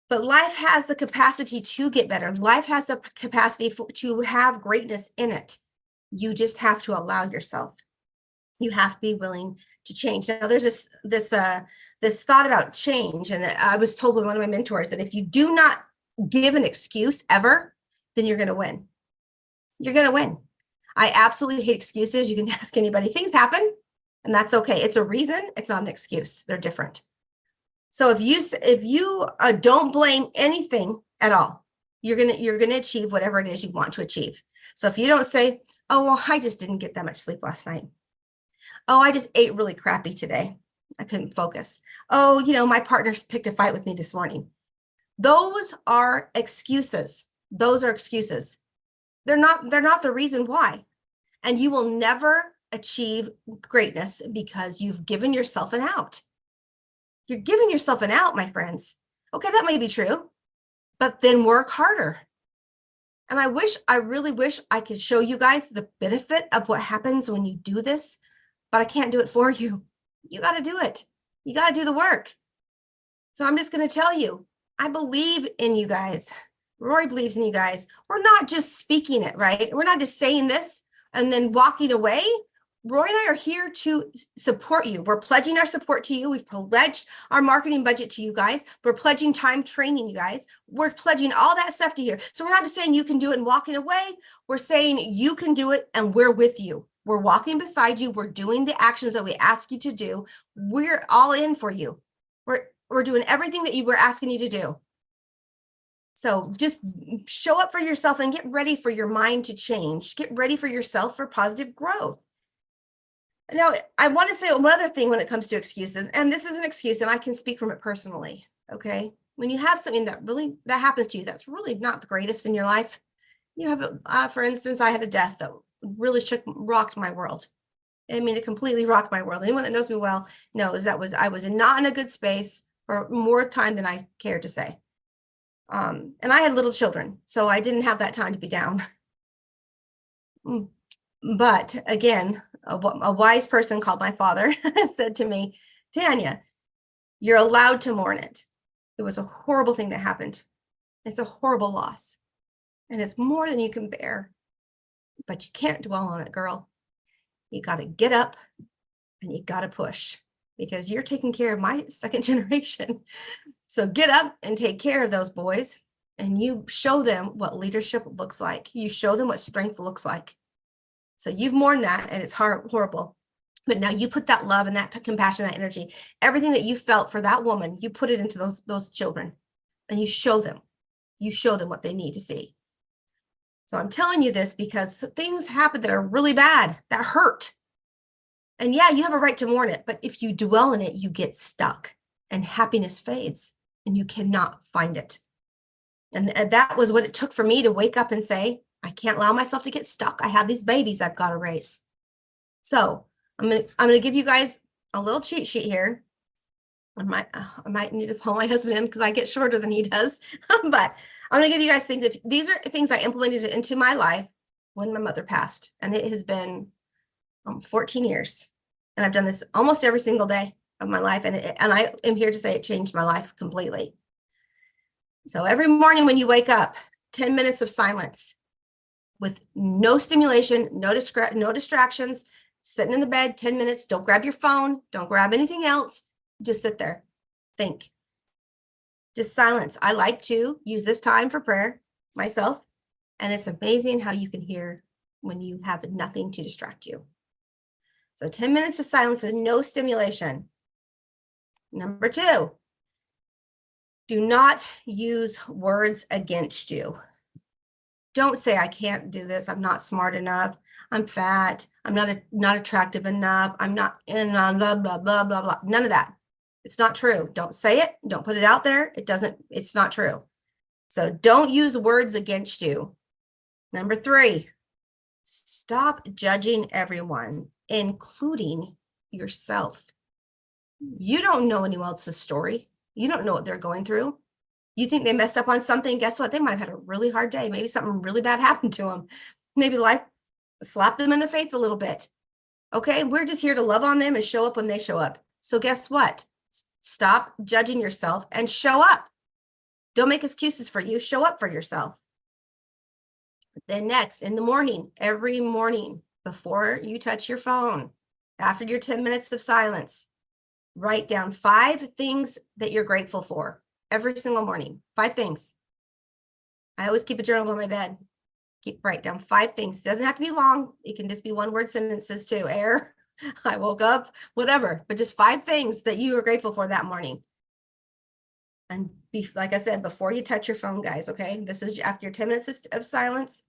But life has the capacity to get better. Life has the capacity to have greatness in it. You just have to allow yourself. You have to be willing to change. Now, there's this thought about change, and I was told by one of my mentors that if you do not give an excuse ever, then you're going to win. You're going to win. I absolutely hate excuses. You can ask anybody. Things happen, and that's okay. It's a reason. It's not an excuse. They're different. So if you don't blame anything at all, you're gonna achieve whatever it is you want to achieve. So if you don't say, "Oh, well, I just didn't get that much sleep last night. Oh, I just ate really crappy today. I couldn't focus. Oh, my partner picked a fight with me this morning." Those are excuses. Those are excuses. They're not the reason why. And you will never achieve greatness because you've given yourself an out. You're giving yourself an out, my friends. Okay, that may be true, but then work harder. And I really wish I could show you guys the benefit of what happens when you do this, but I can't do it for you. You got to do it. You got to do the work. So I'm just going to tell you, I believe in you guys. Rory believes in you guys. We're not just speaking it, right? We're not just saying this and then walking away. Rory and I are here to support you. We're pledging our support to you. We've pledged our marketing budget to you guys. We're pledging time training you guys. We're pledging all that stuff to here. So we're not just saying you can do it and walking away. We're saying you can do it and we're with you. We're walking beside you. We're doing the actions that we ask you to do. We're all in for you. We're doing everything that we're asking you to do. So just show up for yourself and get ready for your mind to change. Get ready for yourself for positive growth. Now, I want to say one other thing when it comes to excuses, and this is an excuse, and I can speak from it personally, okay? When you have something that happens to you that's really not the greatest in your life, you have, for instance, I had a death that really rocked my world. I mean, it completely rocked my world. Anyone that knows me well knows I was not in a good space for more time than I care to say. And I had little children, so I didn't have that time to be down. But again, a wise person called my father said to me, "Tanya, you're allowed to mourn it. It was a horrible thing that happened. It's a horrible loss. And it's more than you can bear. But you can't dwell on it, girl. You got to get up and you got to push because you're taking care of my second generation. So get up and take care of those boys and you show them what leadership looks like. You show them what strength looks like. So you've mourned that and it's horrible. But now you put that love and that compassion, that energy, everything that you felt for that woman, you put it into those children and you show them what they need to see. So I'm telling you this because things happen that are really bad, that hurt. And yeah, you have a right to mourn it, but if you dwell in it, you get stuck and happiness fades and you cannot find it. And that was what it took for me to wake up and say, I can't allow myself to get stuck. I have these babies I've got to raise. So I'm gonna give you guys a little cheat sheet here. I might need to pull my husband in because I get shorter than he does. But I'm gonna give you guys things. If these are things I implemented into my life when my mother passed, and it has been 14 years, and I've done this almost every single day of my life, and I am here to say it changed my life completely. So every morning when you wake up, 10 minutes of silence with no stimulation, no distractions. Sitting in the bed, 10 minutes, don't grab your phone, don't grab anything else, just sit there, think. Just silence. I like to use this time for prayer myself, and it's amazing how you can hear when you have nothing to distract you. So 10 minutes of silence with no stimulation. Number 2, do not use words against you. Don't say, I can't do this. I'm not smart enough. I'm fat. I'm not attractive enough. I'm not in blah, blah, blah, blah, blah. None of that. It's not true. Don't say it. Don't put it out there. It's not true. So don't use words against you. Number 3, stop judging everyone, including yourself. You don't know anyone else's story. You don't know what they're going through. You think they messed up on something. Guess what? They might have had a really hard day. Maybe something really bad happened to them. Maybe life slapped them in the face a little bit. Okay, we're just here to love on them and show up when they show up. So guess what? Stop judging yourself and show up. Don't make excuses for you. Show up for yourself. Then next, in the morning, every morning, before you touch your phone, after your 10 minutes of silence, write down 5 things that you're grateful for every single morning. 5 things. I always keep a journal on my bed. Write down 5 things. It doesn't have to be long. It can just be 1-word sentences too. Air, I woke up, whatever. But just 5 things that you are grateful for that morning. And like I said, before you touch your phone, guys, okay? This is after your 10 minutes of silence.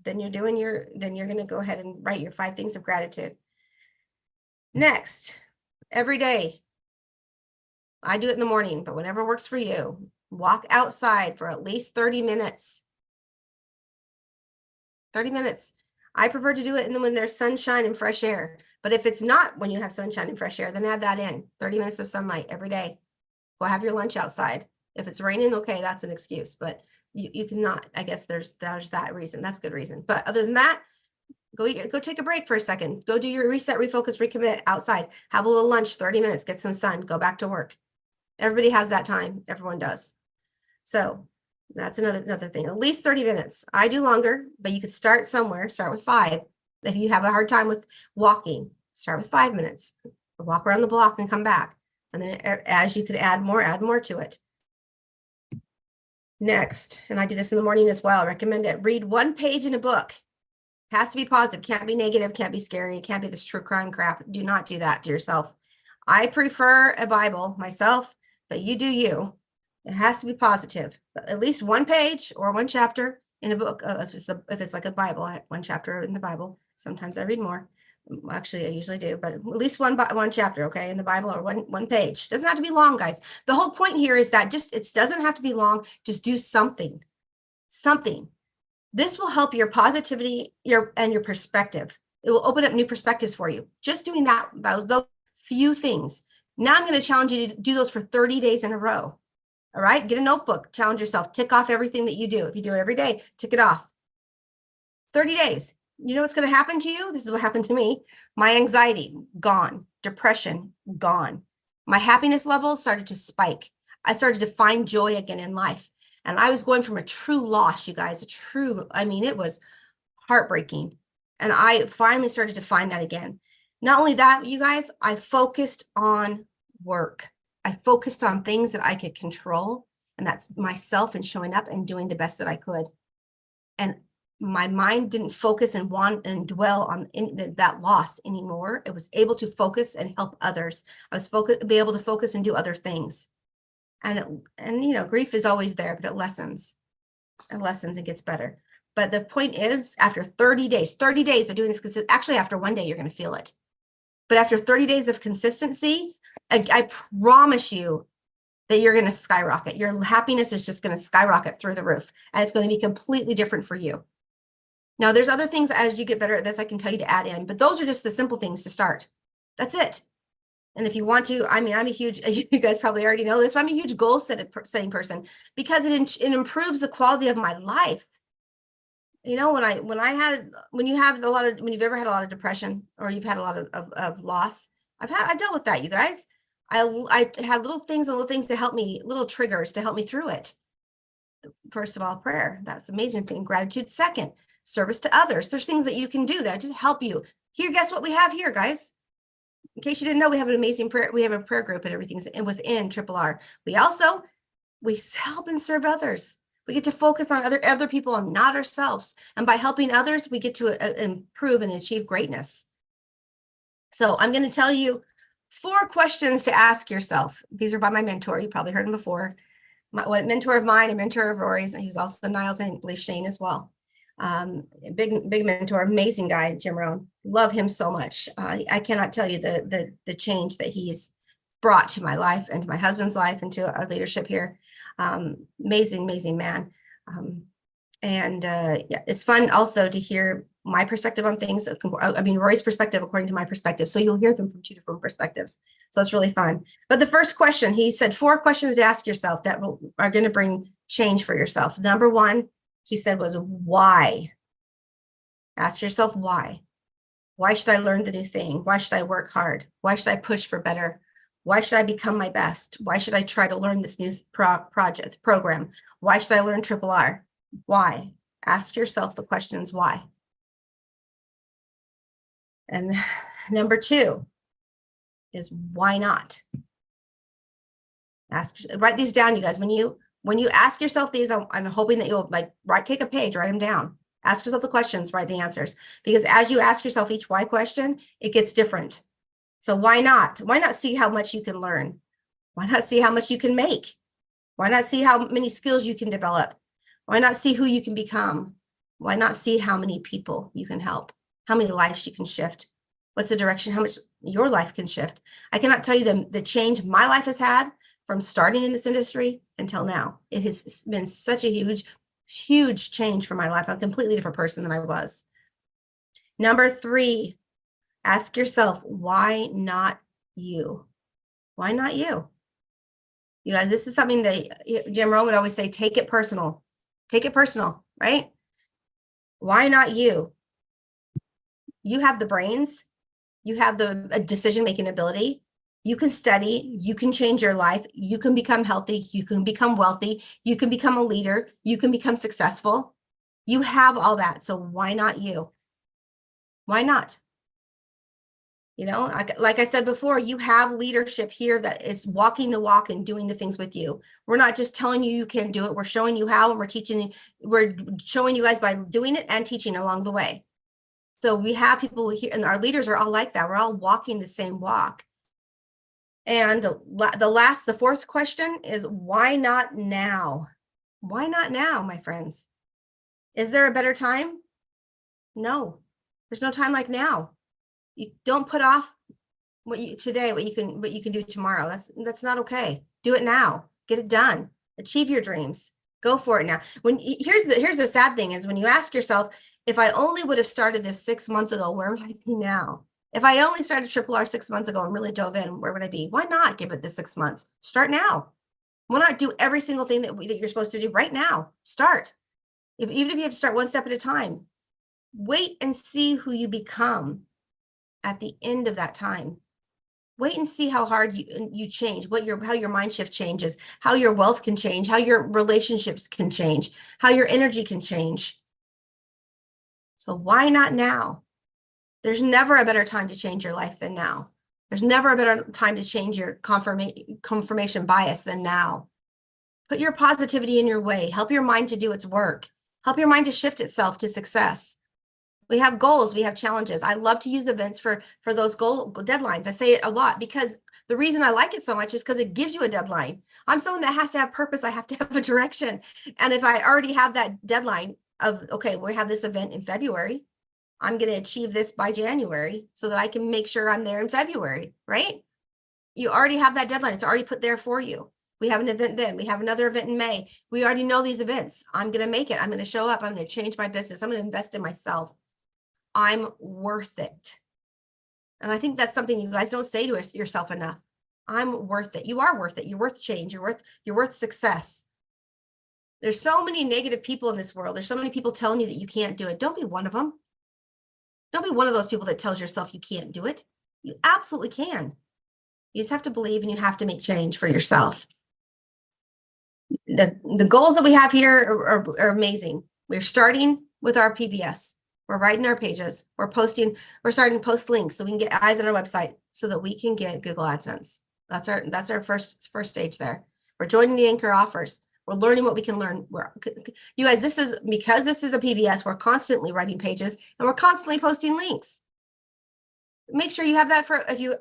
Then you're going to go ahead and write your 5 things of gratitude. Next, every day. I do it in the morning, but whenever works for you, walk outside for at least 30 minutes. 30 minutes. I prefer to do it when there's sunshine and fresh air. But if it's not when you have sunshine and fresh air, then add that in. 30 minutes of sunlight every day. Go have your lunch outside. If it's raining, okay, that's an excuse. But you cannot. I guess there's that reason. That's a good reason. But other than that, go take a break for a second. Go do your reset, refocus, recommit outside. Have a little lunch, 30 minutes, get some sun, go back to work. Everybody has that time. Everyone does. So that's another thing. At least 30 minutes. I do longer, but you could start somewhere. Start with 5. If you have a hard time with walking, start with 5 minutes. Walk around the block and come back. And then as you could add more to it. Next, and I do this in the morning as well, I recommend it. Read 1 page in a book. It has to be positive, can't be negative, can't be scary, can't be this true crime crap. Do not do that to yourself. I prefer a Bible myself, but you do you. It has to be positive. But at least 1 page or 1 chapter in a book. If it's like a Bible, 1 chapter in the Bible. Sometimes I read more. Actually, I usually do, but at least one chapter, okay, in the Bible, or one page. Doesn't have to be long, guys. The whole point here is that it doesn't have to be long. Just do something. This will help your positivity, your perspective. It will open up new perspectives for you. Just doing those few things. Now I'm going to challenge you to do those for 30 days in a row. All right, get a notebook, challenge yourself, tick off everything that you do. If you do it every day, tick it off. 30 days. You know what's going to happen to you? This is what happened to me. My anxiety, gone. Depression, gone. My happiness levels started to spike. I started to find joy again in life. And I was going from a true loss, you guys, it was heartbreaking. And I finally started to find that again. Not only that, you guys, I focused on work. I focused on things that I could control, and that's myself and showing up and doing the best that I could. And my mind didn't focus and dwell on that loss anymore. It was able to focus and help others. I was be able to focus and do other things. And grief is always there, but it lessens. It gets better. But the point is, after 30 days of doing this, actually after 1 day, you're going to feel it. But after 30 days of consistency, I promise you that you're going to skyrocket. Your happiness is just going to skyrocket through the roof, and it's going to be completely different for you. Now, there's other things as you get better at this, I can tell you to add in, but those are just the simple things to start. That's it. And if you want to, I'm a huge, you guys probably already know this, but I'm a huge goal setting person, because it improves the quality of my life. You know, when you've ever had a lot of depression, or you've had a lot of loss, I dealt with that, you guys. I had little things to help me, little triggers to help me through it. First of all, prayer. That's an amazing thing. Gratitude. Second, service to others. There's things that you can do that just help you. Here, guess what we have here, guys? In case you didn't know, we have an amazing prayer. We have a prayer group, and everything's within RRR. We help and serve others. We get to focus on other people and not ourselves. And by helping others, we get to improve and achieve greatness. So I'm going to tell you 4 questions to ask yourself. These are by my mentor. You probably heard him before. a mentor of mine, a mentor of Rory's, and he was also Niles and I believe Shane as well. Big mentor, amazing guy, Jim Rohn. Love him so much. I cannot tell you the change that he's brought to my life and to my husband's life and to our leadership here. Amazing man. Yeah, it's fun also to hear my perspective on things. I mean, Rory's perspective according to my perspective. So you'll hear them from 2 different perspectives. So it's really fun. But the first question, he said 4 questions to ask yourself that are going to bring change for yourself. Number 1, he said, was why? Ask yourself why. Why should I learn the new thing? Why should I work hard? Why should I push for better? Why should I become my best? Why should I try to learn this new program? Why should I learn RRR? Why? Ask yourself the questions why. And number 2 is why not? Write these down, you guys. When you ask yourself these, I'm hoping that you'll take a page, write them down. Ask yourself the questions, write the answers. Because as you ask yourself each why question, it gets different. So why not? Why not see how much you can learn? Why not see how much you can make? Why not see how many skills you can develop? Why not see who you can become? Why not see how many people you can help? How many lives you can shift? What's the direction? How much your life can shift? I cannot tell you the change my life has had from starting in this industry until now. It has been such a huge change for my life. I'm a completely different person than I was. Number 3, ask yourself, why not you? Why not you? You guys, this is something that Jim Rohn would always say, take it personal. Take it personal, right? Why not you? You have the brains. You have the decision-making ability. You can study. You can change your life. You can become healthy. You can become wealthy. You can become a leader. You can become successful. You have all that. So why not you? Why not? You know, like I said before, you have leadership here that is walking the walk and doing the things with you. We're not just telling you you can do it. We're showing you how, and we're showing you guys by doing it and teaching along the way. So we have people here, and our leaders are all like that. We're all walking the same walk. And the 4th question is, why not now? Why not now, my friends? Is there a better time? No, there's no time like now. You don't put off what you can do tomorrow. That's not okay. Do it now. Get it done. Achieve your dreams. Go for it now. Here's the sad thing is when you ask yourself, if I only would have started this 6 months ago, where would I be now? If I only started RRR 6 months ago and really dove in, where would I be? Why not give it the 6 months? Start now. Why not do every single thing that you're supposed to do right now? Start. Even if you have to start 1 step at a time. Wait and see who you become at the end of that time. Wait and see how hard you change, how your mind shift changes, how your wealth can change, how your relationships can change, how your energy can change. So why not now? There's never a better time to change your life than now. There's never a better time to change your confirmation bias than now. Put your positivity in your way. Help your mind to do its work. Help your mind to shift itself to success. We have goals, we have challenges. I love to use events for those goal deadlines. I say it a lot because the reason I like it so much is because it gives you a deadline. I'm someone that has to have purpose. I have to have a direction. And if I already have that deadline of, okay, we have this event in February, I'm going to achieve this by January so that I can make sure I'm there in February, right? You already have that deadline. It's already put there for you. We have an event then. We have another event in May. We already know these events. I'm going to make it. I'm going to show up. I'm going to change my business. I'm going to invest in myself. I'm worth it. And I think that's something you guys don't say to yourself enough. I'm worth it. You are worth it. You're worth change. You're worth success. There's so many negative people in this world. There's so many people telling you that you can't do it. Don't be one of them. Don't be one of those people that tells yourself you can't do it. You absolutely can. You just have to believe and you have to make change for yourself. The goals that we have here are amazing. We're starting with our PBS. We're writing our pages. We're starting to post links so we can get eyes on our website so that we can get Google AdSense. That's our first stage there. We're joining the Anchor offers. We're learning what we can learn. You guys, because this is a PBS, we're constantly writing pages and we're constantly posting links. Make sure you have that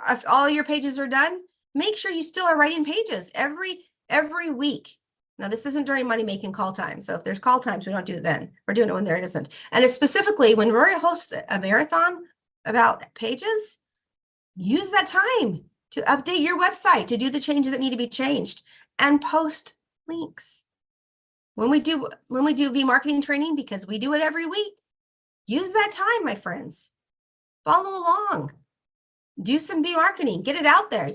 if all your pages are done, make sure you still are writing pages every week. Now, this isn't during money-making call time. So if there's call times, we don't do it then. We're doing it when there isn't. And it's specifically when Rory hosts a marathon about pages, use that time to update your website, to do the changes that need to be changed, and post links. When we do V marketing training, because we do it every week, use that time, my friends. Follow along. Do some V marketing. Get it out there.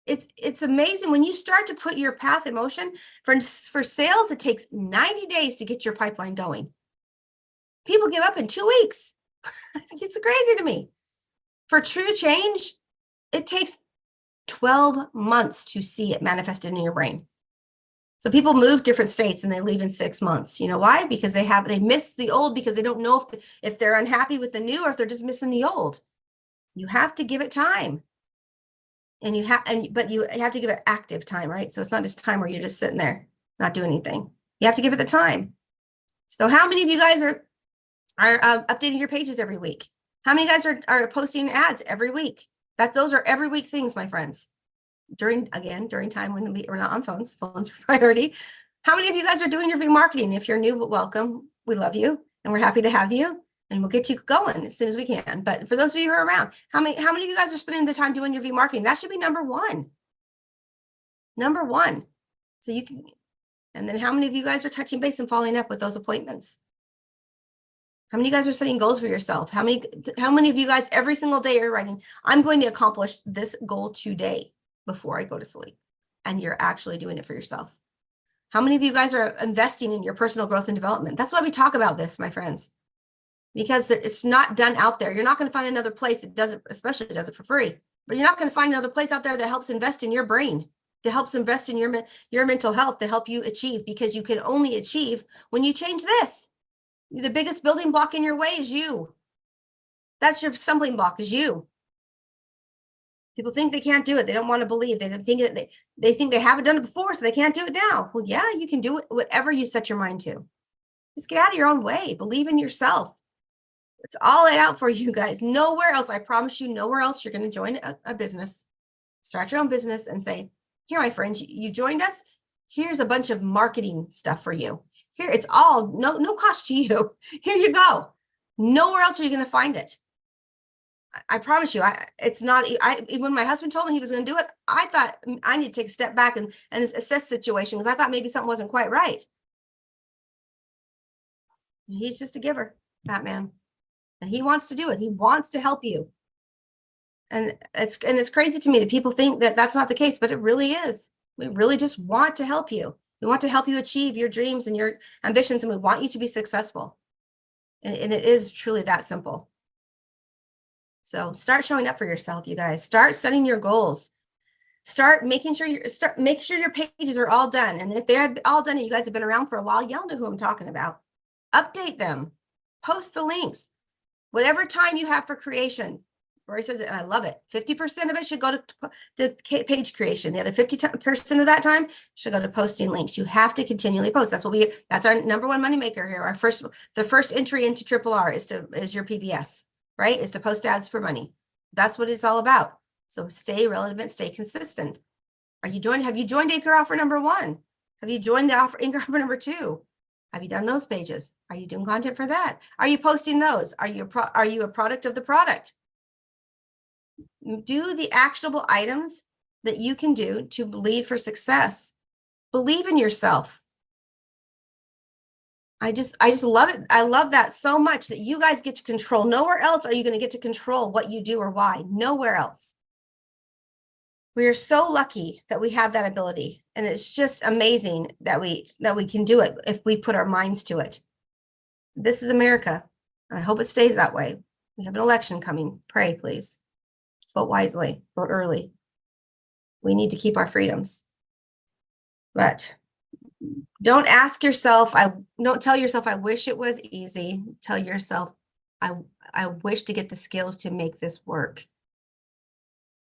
It's amazing when you start to put your path in motion. For sales, it takes 90 days to get your pipeline going. People give up in 2 weeks. It's crazy to me. For true change, it takes 12 months to see it manifested in your brain. So people move different states and they leave in 6 months. You know why? Because they miss the old, because they don't know if they're unhappy with the new or if they're just missing the old. You have to give it time. And you have to give it active time, right? So it's not just time where you're just sitting there not doing anything. You have to give it the time. So how many of you guys are updating your pages every week? How many guys are posting ads every week? Those are every week things, my friends. During time when we're not on phones. Phones are priority. How many of you guys are doing your marketing? If you're new, welcome. We love you and we're happy to have you. And we'll get you going as soon as we can. But for those of you who are around, how many of you guys are spending the time doing your V marketing? That should be number one. Number one. So you can, and then how many of you guys are touching base and following up with those appointments? How many of you guys are setting goals for yourself? How many of you guys every single day are writing, I'm going to accomplish this goal today before I go to sleep? And you're actually doing it for yourself. How many of you guys are investing in your personal growth and development? That's why we talk about this, my friends. Because it's not done out there. You're not going to find another place that does it, especially does it for free. But you're not going to find another place out there that helps invest in your brain, that helps invest in your mental health, to help you achieve, because you can only achieve when you change this. The biggest building block in your way is you. That's your stumbling block, is you. People think they can't do it. They don't want to believe. They think they haven't done it before, so they can't do it now. Well, yeah, you can do it, whatever you set your mind to. Just get out of your own way. Believe in yourself. It's all laid out for you guys. Nowhere else, I promise you, nowhere else you're going to join a business, start your own business and say, here, my friends, you joined us. Here's a bunch of marketing stuff for you. Here, it's all no cost to you. Here you go. Nowhere else are you going to find it. I promise you, it's not. When my husband told me he was going to do it, I thought I need to take a step back and assess the situation, because I thought maybe something wasn't quite right. He's just a giver, that man. And he wants to do it. He wants to help you. And it's crazy to me that people think that that's not the case, but it really is. We really just want to help you. We want to help you achieve your dreams and your ambitions, and we want you to be successful. And it is truly that simple. So start showing up for yourself, you guys. Start setting your goals. Start making sure make sure your pages are all done. And if they're all done and you guys have been around for a while, y'all know who I'm talking about. Update them. Post the links. Whatever time you have for creation. Rory says it, and I love it. 50% of it should go to page creation. The other 50% of that time should go to posting links. You have to continually post. That's our number one moneymaker here. The first entry into RRR is your PBS, right? Is to post ads for money. That's what it's all about. So stay relevant, stay consistent. Have you joined Anchor Offer number 1? Have you joined the Anchor Offer number 2? Have you done those pages? Are you doing content for that? Are you posting those? Are you a product of the product? Do the actionable items that you can do to lead for success. Believe in yourself. I just love it. I love that so much, that you guys get to control. Nowhere else are you going to get to control what you do or why. Nowhere else. We are so lucky that we have that ability. And it's just amazing that we can do it if we put our minds to it. This is America. I hope it stays that way. We have an election coming. Pray, please. Vote wisely. Vote early. We need to keep our freedoms. But don't ask yourself, don't tell yourself, I wish it was easy. Tell yourself, I wish to get the skills to make this work.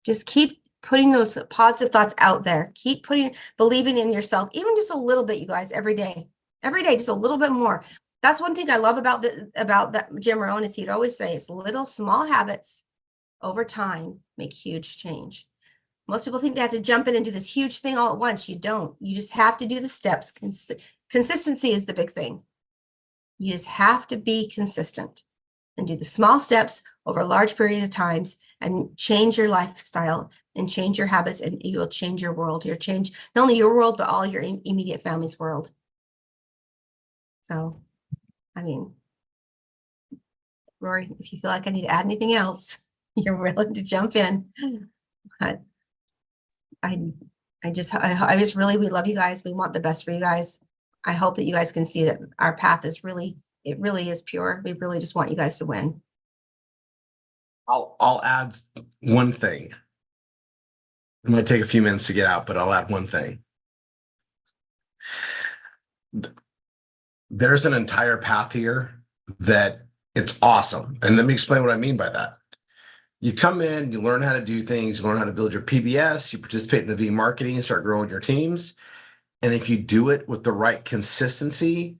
Just keep putting those positive thoughts out there. Keep believing in yourself, even just a little bit, you guys, every day, just a little bit more. That's one thing I love about that Jim Rohn, is he'd always say, it's little small habits over time make huge change. Most people think they have to jump in and do this huge thing all at once. You don't. You just have to do the steps. Consistency is the big thing. You just have to be consistent and do the small steps over large periods of times and change your lifestyle and change your habits, and you will change your world. You'll change not only your world, but all your immediate family's world. So, I mean, Rory, if you feel like I need to add anything else, you're willing to jump in. But I just really, we love you guys. We want the best for you guys. I hope that you guys can see that our path is really, it really is pure. We really just want you guys to win. I'll add one thing. It might take a few minutes to get out, but I'll add one thing. There's an entire path here that it's awesome. And let me explain what I mean by that. You come in, you learn how to do things, you learn how to build your PBS, you participate in the V marketing, start growing your teams. And if you do it with the right consistency,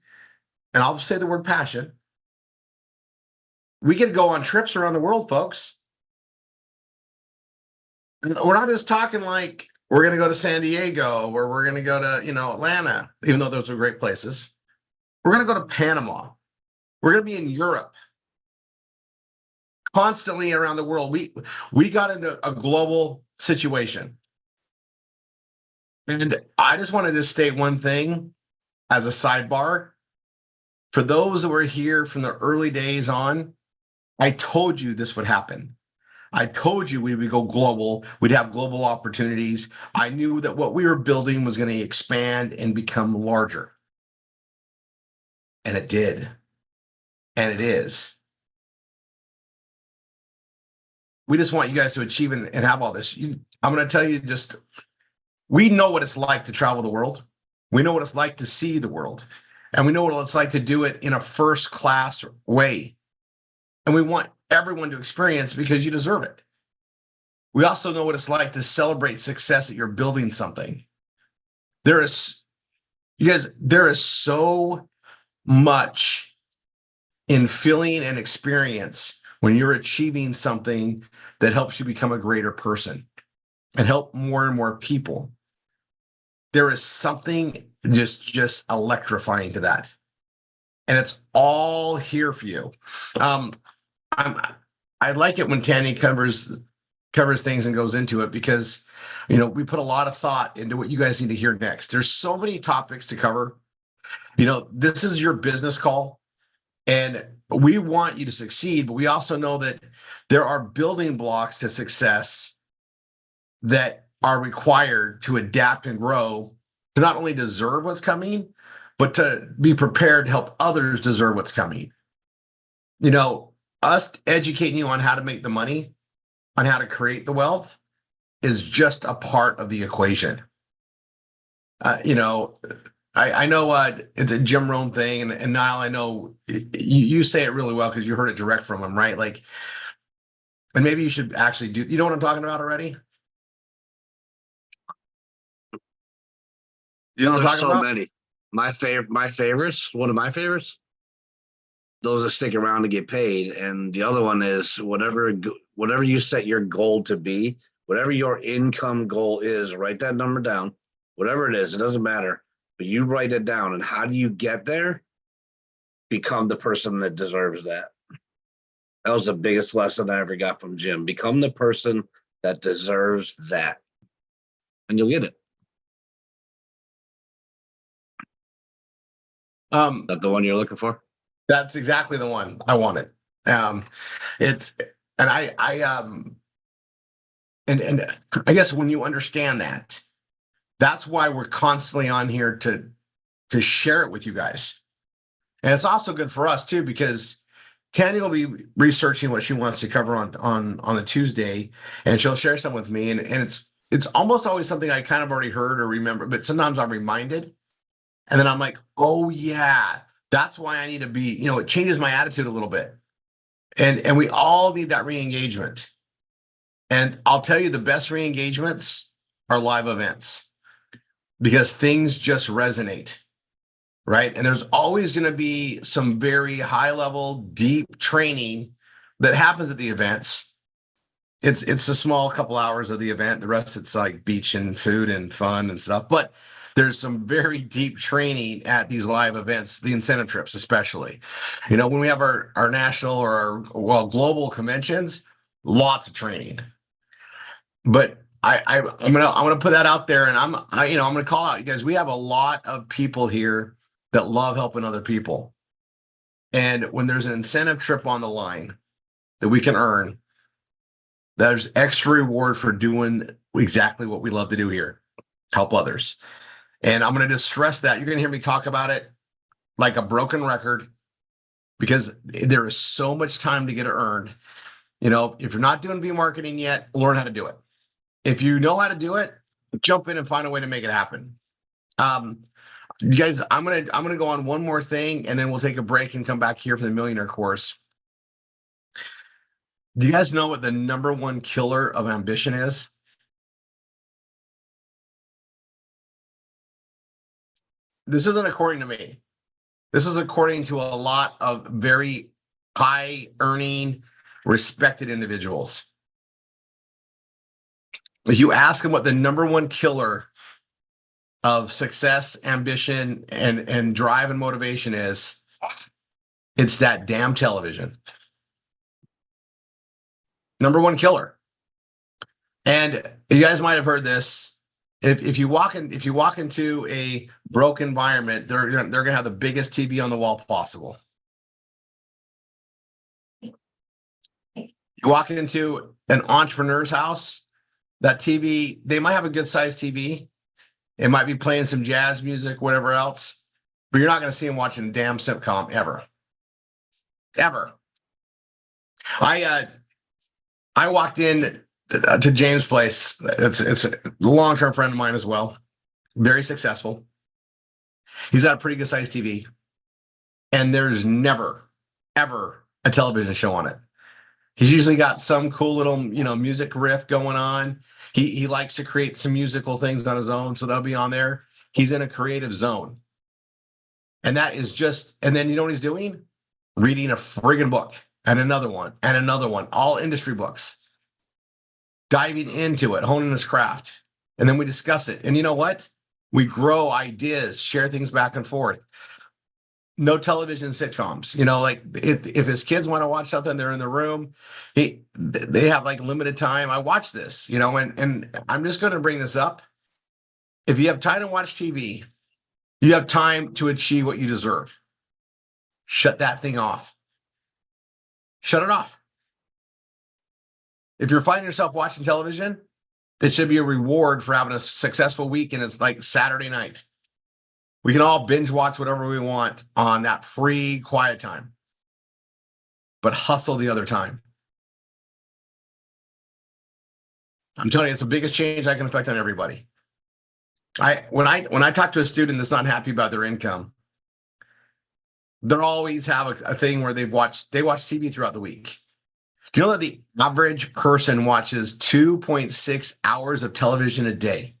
and I'll say the word passion, we get to go on trips around the world, folks. And we're not just talking like we're going to go to San Diego or we're going to go to, Atlanta, even though those are great places. We're going to go to Panama. We're going to be in Europe. Constantly around the world. We got into a global situation. And I just wanted to state one thing as a sidebar. For those that were here from the early days on, I told you this would happen. I told you we would go global. We'd have global opportunities. I knew that what we were building was going to expand and become larger. And it did. And it is. We just want you guys to achieve and have all this. I'm going to tell you we know what it's like to travel the world. We know what it's like to see the world. And we know what it's like to do it in a first-class way. And we want everyone to experience because you deserve it. We also know what it's like to celebrate success that you're building something. There is so much in feeling and experience when you're achieving something that helps you become a greater person and help more and more people. There is something just electrifying to that. And it's all here for you. I like it when Tanya covers things and goes into it because, we put a lot of thought into what you guys need to hear next. There's so many topics to cover. This is your business call. And we want you to succeed, but we also know that there are building blocks to success that are required to adapt and grow, to not only deserve what's coming, but to be prepared to help others deserve what's coming. Us educating you on how to make the money, on how to create the wealth, is just a part of the equation. I know it's a Jim Rohn thing, and Niall, I know you say it really well because you heard it direct from him, right? And maybe you should actually do. You know what I'm talking about already? You know what I'm talking about? Many. My favorites. One of my favorites. Those that stick around to get paid, and the other one is whatever you set your goal to be, whatever your income goal is. Write that number down. Whatever it is, it doesn't matter. But you write it down, and how do you get there? Become the person that deserves that. That was the biggest lesson I ever got from Jim. Become the person that deserves that, and you'll get it. That the one you're looking for? That's exactly the one I wanted. And I guess when you understand that, that's why we're constantly on here to share it with you guys. And it's also good for us too, because Tanya will be researching what she wants to cover on the Tuesday, and she'll share some with me. And it's almost always something I kind of already heard or remember, but sometimes I'm reminded. And then I'm like, oh yeah, that's why I need to be, it changes my attitude a little bit. And we all need that re-engagement. And I'll tell you, the best re-engagements are live events, because things just resonate, right? And there's always going to be some very high level, deep training that happens at the events. It's a small couple hours of the event. The rest it's like beach and food and fun and stuff. But there's some very deep training at these live events, the incentive trips especially. You know, when we have our national or our global conventions, lots of training. But I'm gonna put that out there, and I'm gonna call out you guys. We have a lot of people here that love helping other people, and when there's an incentive trip on the line that we can earn, there's extra reward for doing exactly what we love to do here, help others. And I'm gonna just stress that you're gonna hear me talk about it like a broken record because there is so much time to get it earned. You know, if you're not doing V marketing yet, learn how to do it. If you know how to do it, jump in and find a way to make it happen. You guys, I'm gonna go on one more thing, and then we'll take a break and come back here for the millionaire course. Do you guys know what the #1 killer of ambition is? This isn't according to me. This is according to a lot of very high earning, respected individuals. If you ask them what the #1 killer of success, ambition, and drive and motivation is, it's that damn television. #1 killer. And you guys might have heard this. If you walk into a broke environment, they're gonna have the biggest TV on the wall possible. You walk into an entrepreneur's house, that TV, they might have a good sized TV. It might be playing some jazz music, whatever else, but you're not going to see them watching a damn sitcom ever. Ever. I walked in to James' place. It's a long-term friend of mine as well. Very successful. He's got a pretty good sized TV. And there's never, ever a television show on it. He's usually got some cool little, music riff going on. He likes to create some musical things on his own, so that'll be on there. He's in a creative zone. And that is just, and then you know what he's doing? Reading a friggin' book and another one, all industry books. Diving into it, honing his craft. And then we discuss it. And you know what? We grow ideas, share things back and forth. No television sitcoms, like if his kids want to watch something, they're in the room. They have like limited time. I watch this, and I'm just going to bring this up. If you have time to watch TV, you have time to achieve what you deserve. Shut that thing off. Shut it off. If you're finding yourself watching television, it should be a reward for having a successful week, and it's like Saturday night. We can all binge watch whatever we want on that free quiet time, but hustle the other time. I'm telling you, it's the biggest change I can affect on everybody. When I talk to a student that's not happy about their income, they'll always have a thing where they watch TV throughout the week. Do you know that the average person watches 2.6 hours of television a day?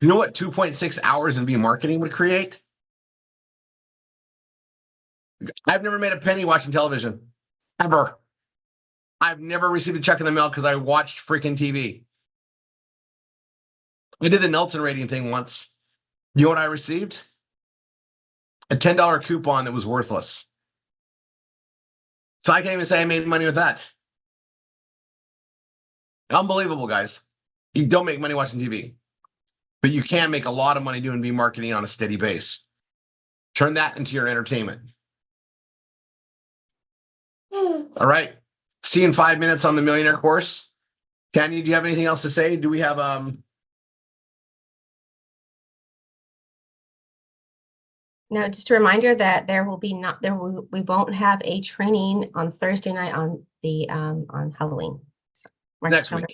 You know what 2.6 hours in V marketing would create? I've never made a penny watching television, ever. I've never received a check in the mail because I watched freaking TV. I did the Nelson rating thing once. You know what I received? A $10 coupon that was worthless. So I can't even say I made money with that. Unbelievable, guys. You don't make money watching TV. But you can make a lot of money doing V marketing on a steady base. Turn that into your entertainment. All right. See you in 5 minutes on the millionaire course. Tanya, do you have anything else to say? Do we have No, just a reminder that we won't have a training on Thursday night on the on Halloween. So next week?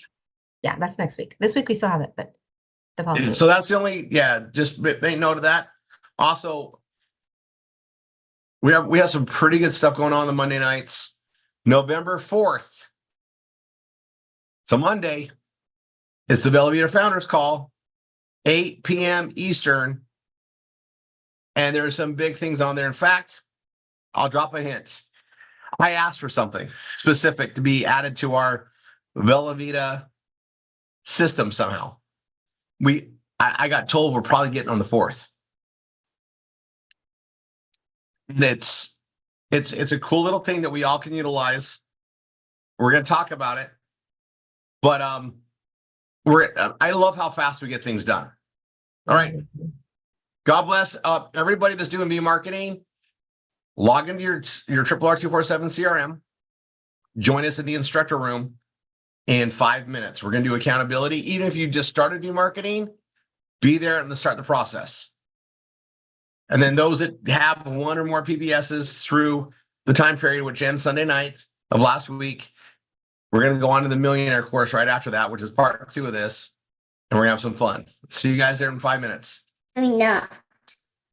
Yeah, that's next week. This week we still have it, but the following so that's the only, just make note of that. Also, we have some pretty good stuff going on the Monday nights. November 4th. So Monday, it's the Velveeta Founders Call, 8 p.m. Eastern. And there are some big things on there. In fact, I'll drop a hint. I asked for something specific to be added to our Velveeta system somehow. I got told we're probably getting on the 4th. And it's a cool little thing that we all can utilize. We're going to talk about it, but I love how fast we get things done. All right. God bless everybody that's doing B marketing. Log into your RRR247 CRM. Join us in the instructor room in 5 minutes. We're going to do accountability. Even if you just started B marketing, be there and start the process. And then those that have one or more PBSs through the time period, which ends Sunday night of last week, we're going to go on to the millionaire course right after that, which is part 2 of this. And we're going to have some fun. See you guys there in 5 minutes. I know.